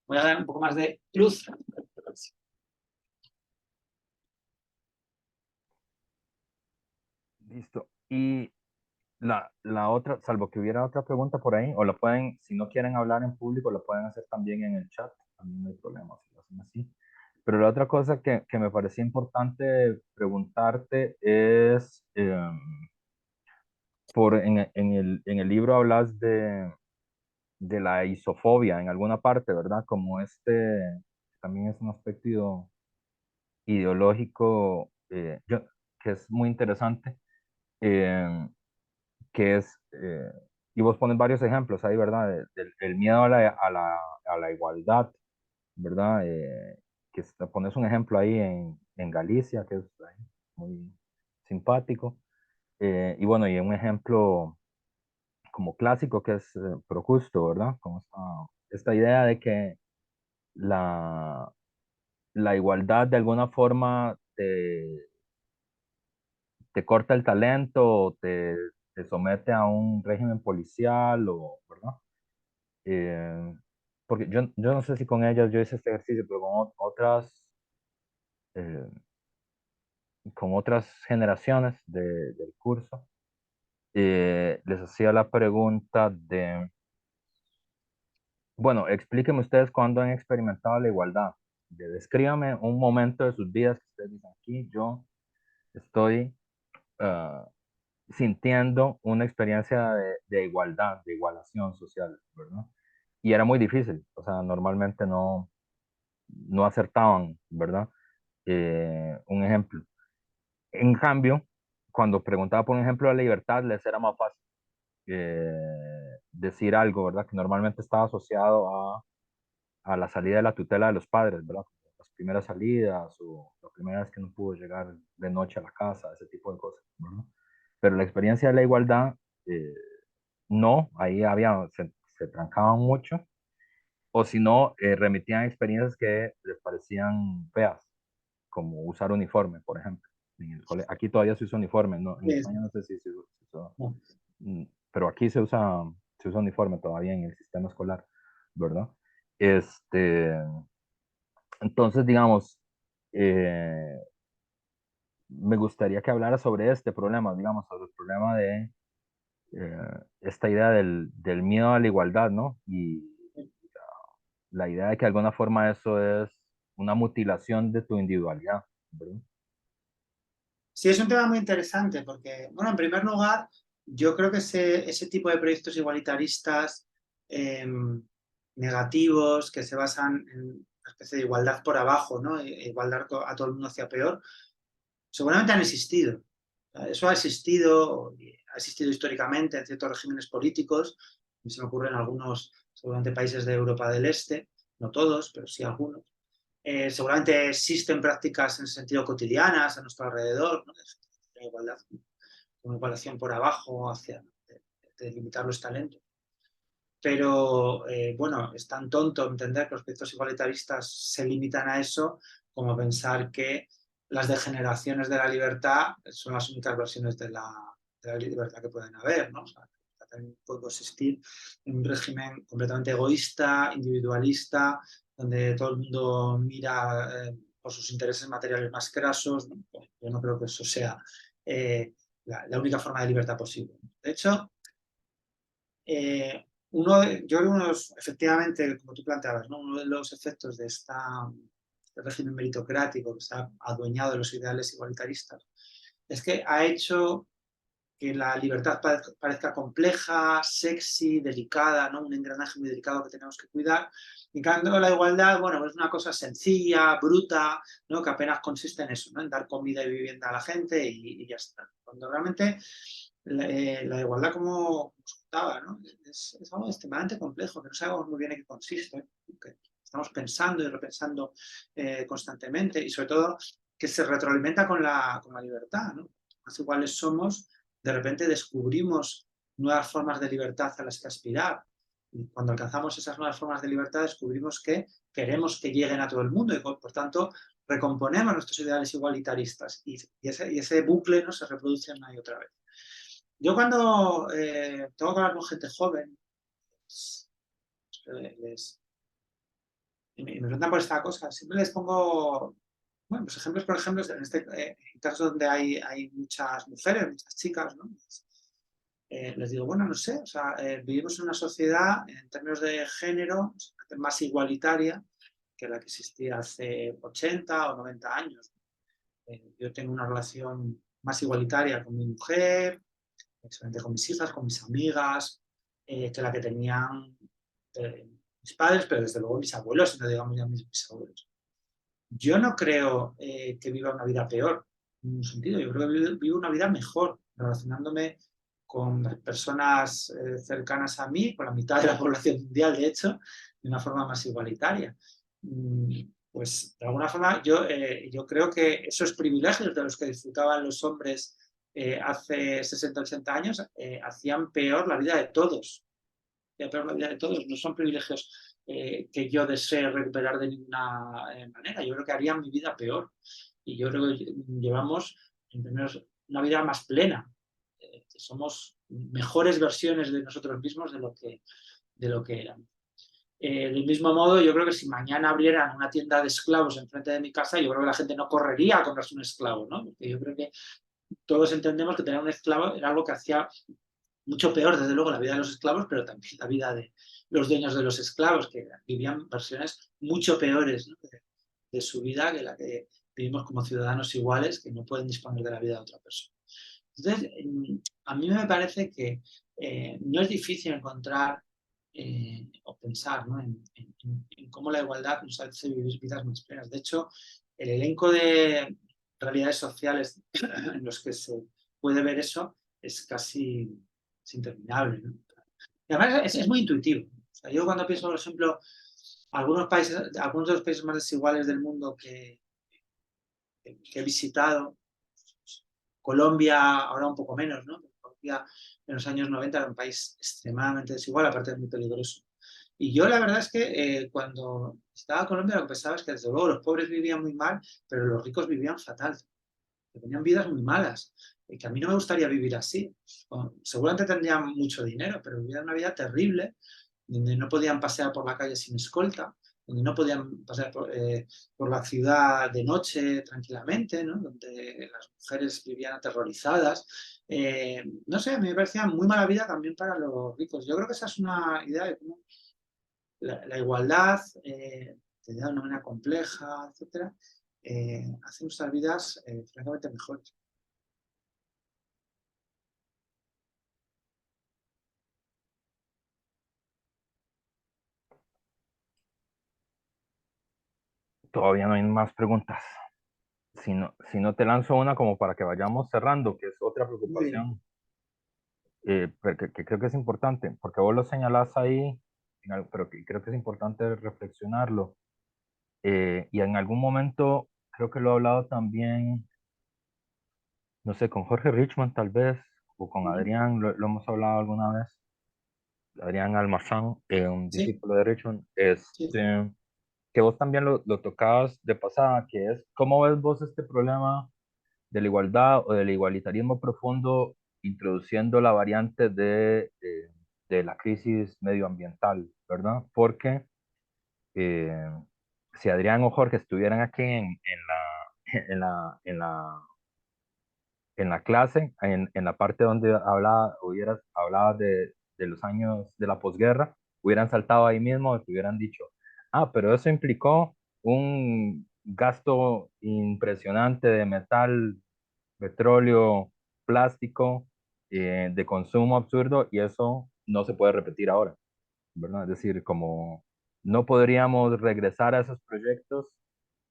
Voy a dar un poco más de luz. listo. Y la otra, salvo que hubiera otra pregunta por ahí, o lo pueden, si no quieren hablar en público, lo pueden hacer también en el chat. También no hay problema si lo hacen así. Pero la otra cosa que me parecía importante preguntarte es, en el libro hablas de la isofobia en alguna parte, ¿verdad? Como también es un aspecto ideológico que es muy interesante, eh, que es, y vos pones varios ejemplos ahí, ¿verdad? El miedo a la igualdad, ¿verdad? Pones un ejemplo ahí en Galicia, que es muy simpático. Y bueno, y un ejemplo como clásico que es Pro Justo, ¿verdad? Como esta idea de que la, la igualdad de alguna forma te corta el talento o te somete a un régimen policial, o, ¿verdad? Eh, Porque yo no sé si con ellas yo hice este ejercicio, pero eh, con otras generaciones del curso, les hacía la pregunta de, bueno, explíquenme ustedes cuándo han experimentado la igualdad. Descríbame un momento de sus vidas que ustedes dicen, aquí yo estoy ah, sintiendo una experiencia de igualdad, de igualación social, ¿verdad? Y era muy difícil, o sea, normalmente no acertaban, ¿verdad? Un ejemplo. En cambio, cuando preguntaba por un ejemplo de la libertad, les era más fácil decir algo, ¿verdad? Que normalmente estaba asociado a la salida de la tutela de los padres, ¿verdad? Las primeras salidas o la primera vez que no pudo llegar de noche a la casa, ese tipo de cosas, ¿verdad? Pero la experiencia de la igualdad, eh, no, ahí se trancaban mucho, o si no, remitían a experiencias que les parecían feas, como usar uniforme, por ejemplo. Aquí todavía se usa uniforme, ¿no? En España no sé si se usa, No. pero aquí se usa uniforme todavía en el sistema escolar, ¿verdad? Este, entonces, digamos, eh, me gustaría que hablara sobre este problema, digamos, sobre el problema de esta idea del miedo a la igualdad, ¿no? Y la idea de que de alguna forma eso es una mutilación de tu individualidad, ¿verdad? Sí, es un tema muy interesante porque, bueno, en primer lugar, yo creo que ese tipo de proyectos igualitaristas negativos que se basan en una especie de igualdad por abajo, ¿no? Igualdad a todo el mundo hacia peor, seguramente han existido. Eso ha existido históricamente en ciertos regímenes políticos. Se me ocurren algunos, seguramente, países de Europa del Este, no todos, pero sí algunos. Seguramente existen prácticas en sentido cotidianas a nuestro alrededor, ¿no? De igualdad, una igualación por abajo hacia de limitar los talentos. Pero bueno, es tan tonto entender que los proyectos igualitaristas se limitan a eso como pensar que las degeneraciones de la libertad son las únicas versiones de la libertad que pueden haber, ¿no? O sea, también puede existir un régimen completamente egoísta, individualista, donde todo el mundo mira por sus intereses materiales más crasos, ¿no? Pues yo no creo que eso sea la única forma de libertad posible. De hecho, yo creo que efectivamente, como tú planteabas, ¿no? Uno de los efectos de este régimen meritocrático que se ha adueñado de los ideales igualitaristas es que ha hecho que la libertad parezca compleja, sexy, delicada, ¿no? Un engranaje muy delicado que tenemos que cuidar. En cambio, la igualdad, bueno, es una cosa sencilla, bruta, ¿no? Que apenas consiste en eso, ¿no? En dar comida y vivienda a la gente y ya está. Cuando realmente la igualdad, como os contaba, ¿no? Es algo extremadamente complejo, que no sabemos muy bien en qué consiste, que estamos pensando y repensando constantemente y sobre todo que se retroalimenta con la libertad, ¿no? Más iguales somos, de repente descubrimos nuevas formas de libertad a las que aspirar. Y cuando alcanzamos esas nuevas formas de libertad, descubrimos que queremos que lleguen a todo el mundo y, por tanto, recomponemos nuestros ideales igualitaristas y ese bucle, ¿no? Se reproduce una y otra vez. Yo cuando tengo que hablar con gente joven, me preguntan por esta cosa, siempre les pongo, bueno, pues ejemplos, por ejemplo, en este caso donde hay muchas mujeres, muchas chicas, ¿no? Les digo, bueno, no sé, o sea, vivimos en una sociedad en términos de género más igualitaria, que la que existía hace 80 o 90 años. Yo tengo una relación más igualitaria con mi mujer, excelente con mis hijas, con mis amigas, que la que tenían mis padres, pero desde luego mis abuelos, si no digamos ya mis bisabuelos. Yo no creo que viva una vida peor, en ningún sentido. Yo creo que vivo una vida mejor, relacionándome con personas cercanas a mí, con la mitad de la población mundial, de hecho, de una forma más igualitaria. Pues de alguna forma yo creo que esos privilegios de los que disfrutaban los hombres hace 60 o 80 años hacían peor la vida de todos. Hacían peor la vida de todos. No son privilegios que yo desee recuperar de ninguna manera. Yo creo que harían mi vida peor. Y yo creo que llevamos en primeros, una vida más plena. Que somos mejores versiones de nosotros mismos de lo que éramos. Del mismo modo, yo creo que si mañana abrieran una tienda de esclavos enfrente de mi casa, yo creo que la gente no correría a comprarse un esclavo, ¿no? Porque yo creo que todos entendemos que tener un esclavo era algo que hacía mucho peor, desde luego, la vida de los esclavos, pero también la vida de los dueños de los esclavos, que vivían versiones mucho peores, ¿no? de su vida que la que vivimos como ciudadanos iguales que no pueden disponer de la vida de otra persona. Entonces, a mí me parece que no es difícil encontrar o pensar, ¿no? en cómo la igualdad nos hace vivir vidas más plenas. De hecho, el elenco de realidades sociales en los que se puede ver eso es casi interminable, ¿no? Y además es muy intuitivo. O sea, yo cuando pienso, por ejemplo, algunos de los países más desiguales del mundo que he visitado, Colombia, ahora un poco menos, ¿no? Colombia en los años 90 era un país extremadamente desigual, aparte de muy peligroso. Y yo la verdad es que cuando estaba en Colombia lo que pensaba es que desde luego los pobres vivían muy mal, pero los ricos vivían fatal, que tenían vidas muy malas, y que a mí no me gustaría vivir así. Seguramente tendrían mucho dinero, pero vivían una vida terrible, donde no podían pasear por la calle sin escolta, donde no podían pasear por la ciudad de noche tranquilamente, ¿no? Donde las mujeres vivían aterrorizadas. No sé, a mí me parecía muy mala vida también para los ricos. Yo creo que esa es una idea de cómo la igualdad, de una manera compleja, etcétera, hace nuestras vidas francamente mejores. Todavía no hay más preguntas. Si no te lanzo una como para que vayamos cerrando, que es otra Muy bien. preocupación, que creo que es importante, porque vos lo señalás ahí, pero que creo que es importante reflexionarlo. Y en algún momento, creo que lo he hablado también, no sé, con Jorge Richman tal vez, o con Adrián, lo hemos hablado alguna vez, Adrián Almazán, un Sí, discípulo de Richman, sí. que vos también lo tocabas de pasada, que es, ¿cómo ves vos este problema de la igualdad o del igualitarismo profundo introduciendo la variante de la crisis medioambiental, ¿verdad? Porque eh, si Adrián o Jorge estuvieran aquí en la, en la, en la clase, en la parte donde hubieras hablado de los años de la posguerra, hubieran saltado ahí mismo y te hubieran dicho, ah, pero eso implicó un gasto impresionante de metal, petróleo, plástico, de consumo absurdo, y eso no se puede repetir ahora, ¿verdad? Es decir, como no podríamos regresar a esos proyectos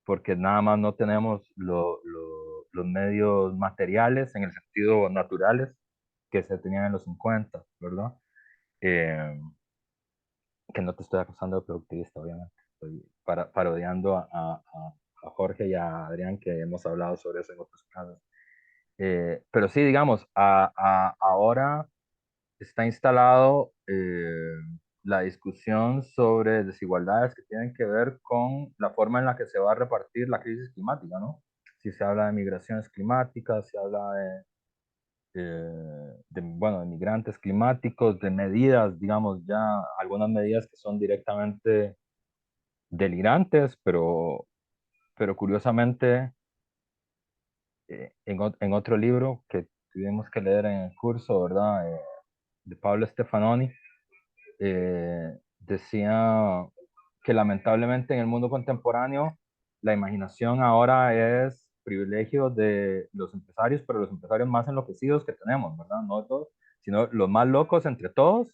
porque nada más no tenemos los medios materiales en el sentido naturales que se tenían en los 50, ¿verdad? Eh, que no te estoy acusando de productivista, obviamente. Estoy parodiando a Jorge y a Adrián, que hemos hablado sobre eso en otros casos. Pero sí, digamos, ahora está instalado la discusión sobre desigualdades que tienen que ver con la forma en la que se va a repartir la crisis climática, ¿no? Si se habla de migraciones climáticas, se habla bueno, de migrantes climáticos, de medidas, digamos, ya algunas medidas que son directamente delirantes, pero curiosamente, en otro libro que tuvimos que leer en el curso, ¿verdad? De Pablo Stefanoni, decía que lamentablemente en el mundo contemporáneo la imaginación ahora es privilegio de los empresarios, pero los empresarios más enloquecidos que tenemos, ¿verdad? No todos, sino los más locos entre todos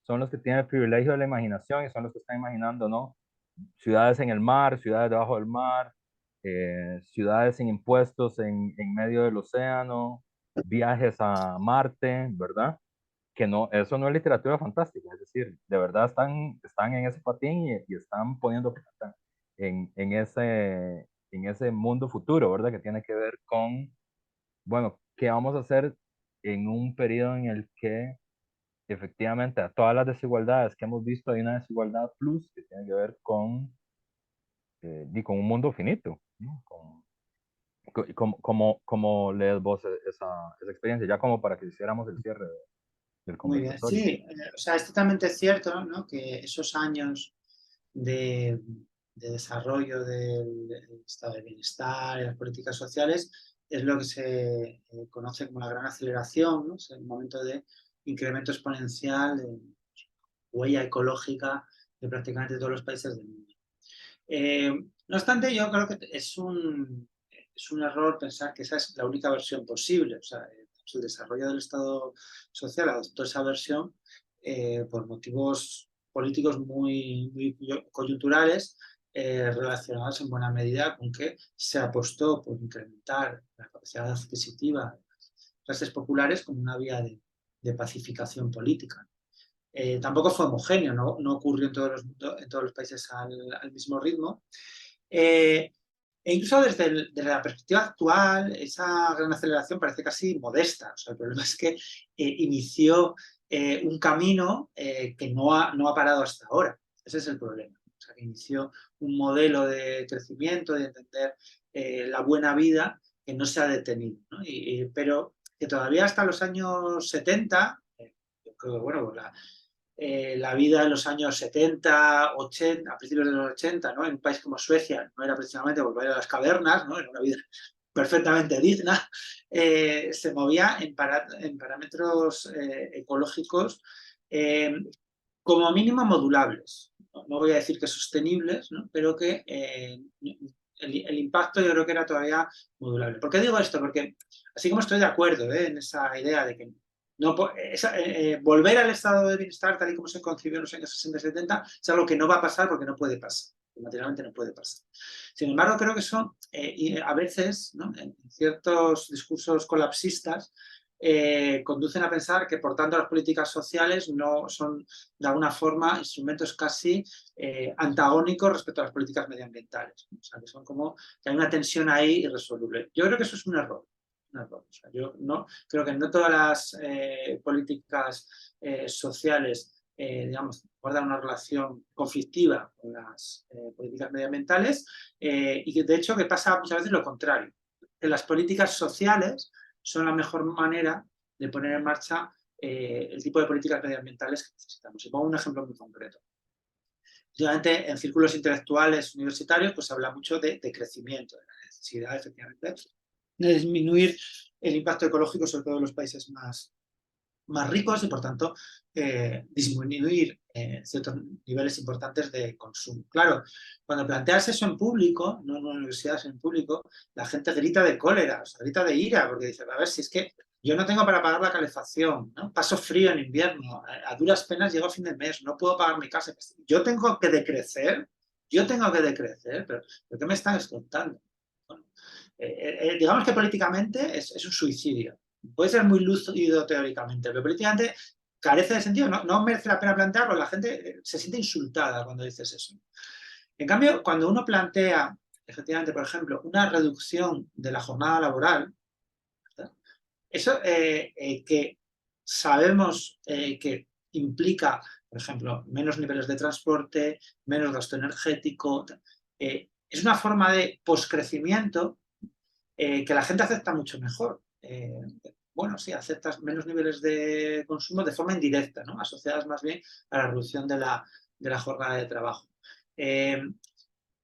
son los que tienen el privilegio de la imaginación y son los que están imaginando, ¿no? Ciudades en el mar, ciudades debajo del mar, ciudades sin impuestos en medio del océano, viajes a Marte, ¿verdad? Que no, eso no es literatura fantástica, es decir, de verdad están en ese patín y están poniendo plata en ese mundo futuro, ¿verdad? Que tiene que ver con, bueno, ¿qué vamos a hacer en un periodo en el que efectivamente a todas las desigualdades que hemos visto hay una desigualdad plus que tiene que ver con un mundo finito, ¿no? ¿Cómo lees vos esa experiencia? Ya como para que hiciéramos el cierre del Muy bien, conversatorio. sí, o sea, es totalmente cierto, ¿no? Que esos años de, de desarrollo del estado de bienestar y las políticas sociales es lo que se conoce como la gran aceleración, ¿no? Es el momento de incremento exponencial de huella ecológica de prácticamente todos los países del mundo. No obstante, yo creo que es un error pensar que esa es la única versión posible. O sea, el desarrollo del Estado social adoptó esa versión por motivos políticos muy coyunturales, relacionados en buena medida con que se apostó por incrementar la capacidad adquisitiva de las clases populares como una vía de pacificación política. Tampoco fue homogéneo, no ocurrió en todos los países al mismo ritmo. E incluso desde la perspectiva actual, esa gran aceleración parece casi modesta. O sea, el problema es que inició un camino que no ha parado hasta ahora. Ese es el problema. O sea, que inició un modelo de crecimiento, de entender la buena vida, que no se ha detenido, ¿no? Pero que todavía hasta los años 70, yo creo que, bueno, la vida en los años 70, 80, a principios de los 80, ¿no? En un país como Suecia no era precisamente volver a las cavernas, ¿no? Era una vida perfectamente digna, se movía en parámetros ecológicos como mínimo modulables. No voy a decir que sostenibles, ¿no? Pero que el impacto yo creo que era todavía modulable. ¿Por qué digo esto? Porque así como estoy de acuerdo en esa idea de que no, volver al estado de bienestar tal y como se concibió en los años 60 y 70 es algo que no va a pasar porque no puede pasar, materialmente no puede pasar. Sin embargo, creo que eso a veces, ¿no? En ciertos discursos colapsistas conducen a pensar que, por tanto, las políticas sociales no son, de alguna forma, instrumentos casi antagónicos respecto a las políticas medioambientales. O sea, que son como que hay una tensión ahí irresoluble. Yo creo que eso es un error. O sea, yo no, creo que no todas las políticas sociales, digamos, guardan una relación conflictiva con las políticas medioambientales y que, de hecho, que pasa muchas veces lo contrario. Que las políticas sociales son la mejor manera de poner en marcha el tipo de políticas medioambientales que necesitamos. Y pongo un ejemplo muy concreto. Últimamente, en círculos intelectuales universitarios, pues se habla mucho de crecimiento, de la necesidad, efectivamente, de disminuir el impacto ecológico, sobre todo en los países más ricos y, por tanto, disminuir ciertos niveles importantes de consumo. Claro, cuando planteas eso en público, no en universidades, en público, la gente grita de cólera, o sea, grita de ira, porque dice, a ver, si es que yo no tengo para pagar la calefacción, ¿no? Paso frío en invierno, a duras penas llego a fin de mes, no puedo pagar mi casa, yo tengo que decrecer, pero ¿qué me están contando? Bueno, digamos que políticamente es un suicidio. Puede ser muy lúcido teóricamente, pero políticamente carece de sentido. No merece la pena plantearlo. La gente se siente insultada cuando dices eso. En cambio, cuando uno plantea, efectivamente, por ejemplo, una reducción de la jornada laboral, ¿verdad? Eso que sabemos que implica, por ejemplo, menos niveles de transporte, menos gasto energético, es una forma de poscrecimiento que la gente acepta mucho mejor. Bueno, sí, aceptas menos niveles de consumo de forma indirecta, ¿no? Asociadas más bien a la reducción de la jornada de trabajo.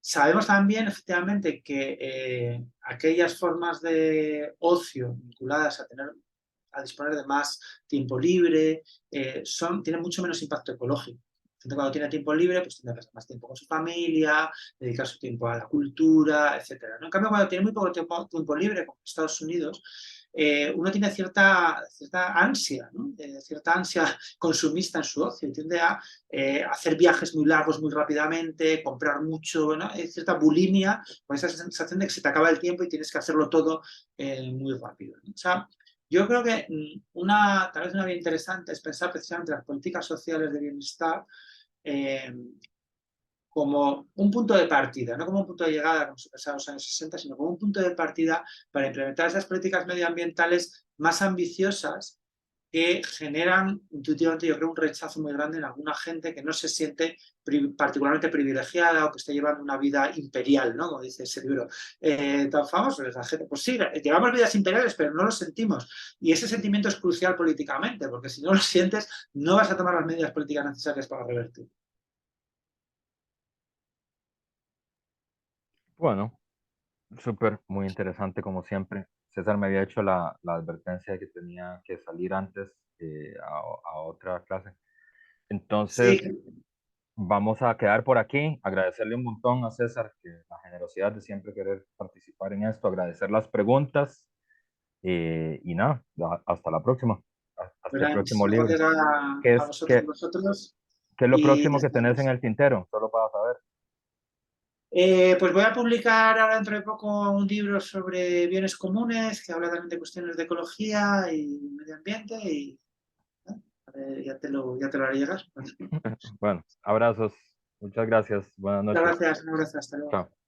Sabemos también, efectivamente, que aquellas formas de ocio vinculadas a disponer de más tiempo libre tienen mucho menos impacto ecológico. Gente cuando tiene tiempo libre, pues tiene que pasar más tiempo con su familia, dedicar su tiempo a la cultura, etcétera, ¿no? En cambio, cuando tiene muy poco tiempo libre, como en Estados Unidos, uno tiene cierta ansia, ¿no? Cierta ansia consumista en su ocio y tiende a hacer viajes muy largos muy rápidamente, comprar mucho, ¿no? Hay cierta bulimia, con esa sensación de que se te acaba el tiempo y tienes que hacerlo todo muy rápido, ¿no? O sea, yo creo que tal vez una vía interesante es pensar precisamente en las políticas sociales de bienestar como un punto de partida, no como un punto de llegada, como se pensaba en los años 60, sino como un punto de partida para implementar esas políticas medioambientales más ambiciosas que generan intuitivamente, yo creo, un rechazo muy grande en alguna gente que no se siente particularmente privilegiada o que está llevando una vida imperial, ¿no? Como dice ese libro tan famoso. La gente, pues sí, llevamos vidas imperiales, pero no lo sentimos. Y ese sentimiento es crucial políticamente, porque si no lo sientes, no vas a tomar las medidas políticas necesarias para revertir. Bueno, súper, muy interesante como siempre. César me había hecho la advertencia de que tenía que salir antes a otra clase. Sí, Entonces, vamos a quedar por aquí. Agradecerle un montón a César que la generosidad de siempre querer participar en esto, agradecer las preguntas y nada, hasta la próxima. Hasta el ¿verdad? próximo Muchísimas libro. gracias ¿Qué a es, qué, vosotros qué es lo y próximo que nos tenés en vemos. el tintero? Solo para saber. Pues voy a publicar ahora dentro de poco un libro sobre bienes comunes que habla también de cuestiones de ecología y medio ambiente y ya te lo haré llegar. Bueno, abrazos. Muchas gracias. Buenas Muchas noches. gracias, un abrazo, hasta luego. Chao.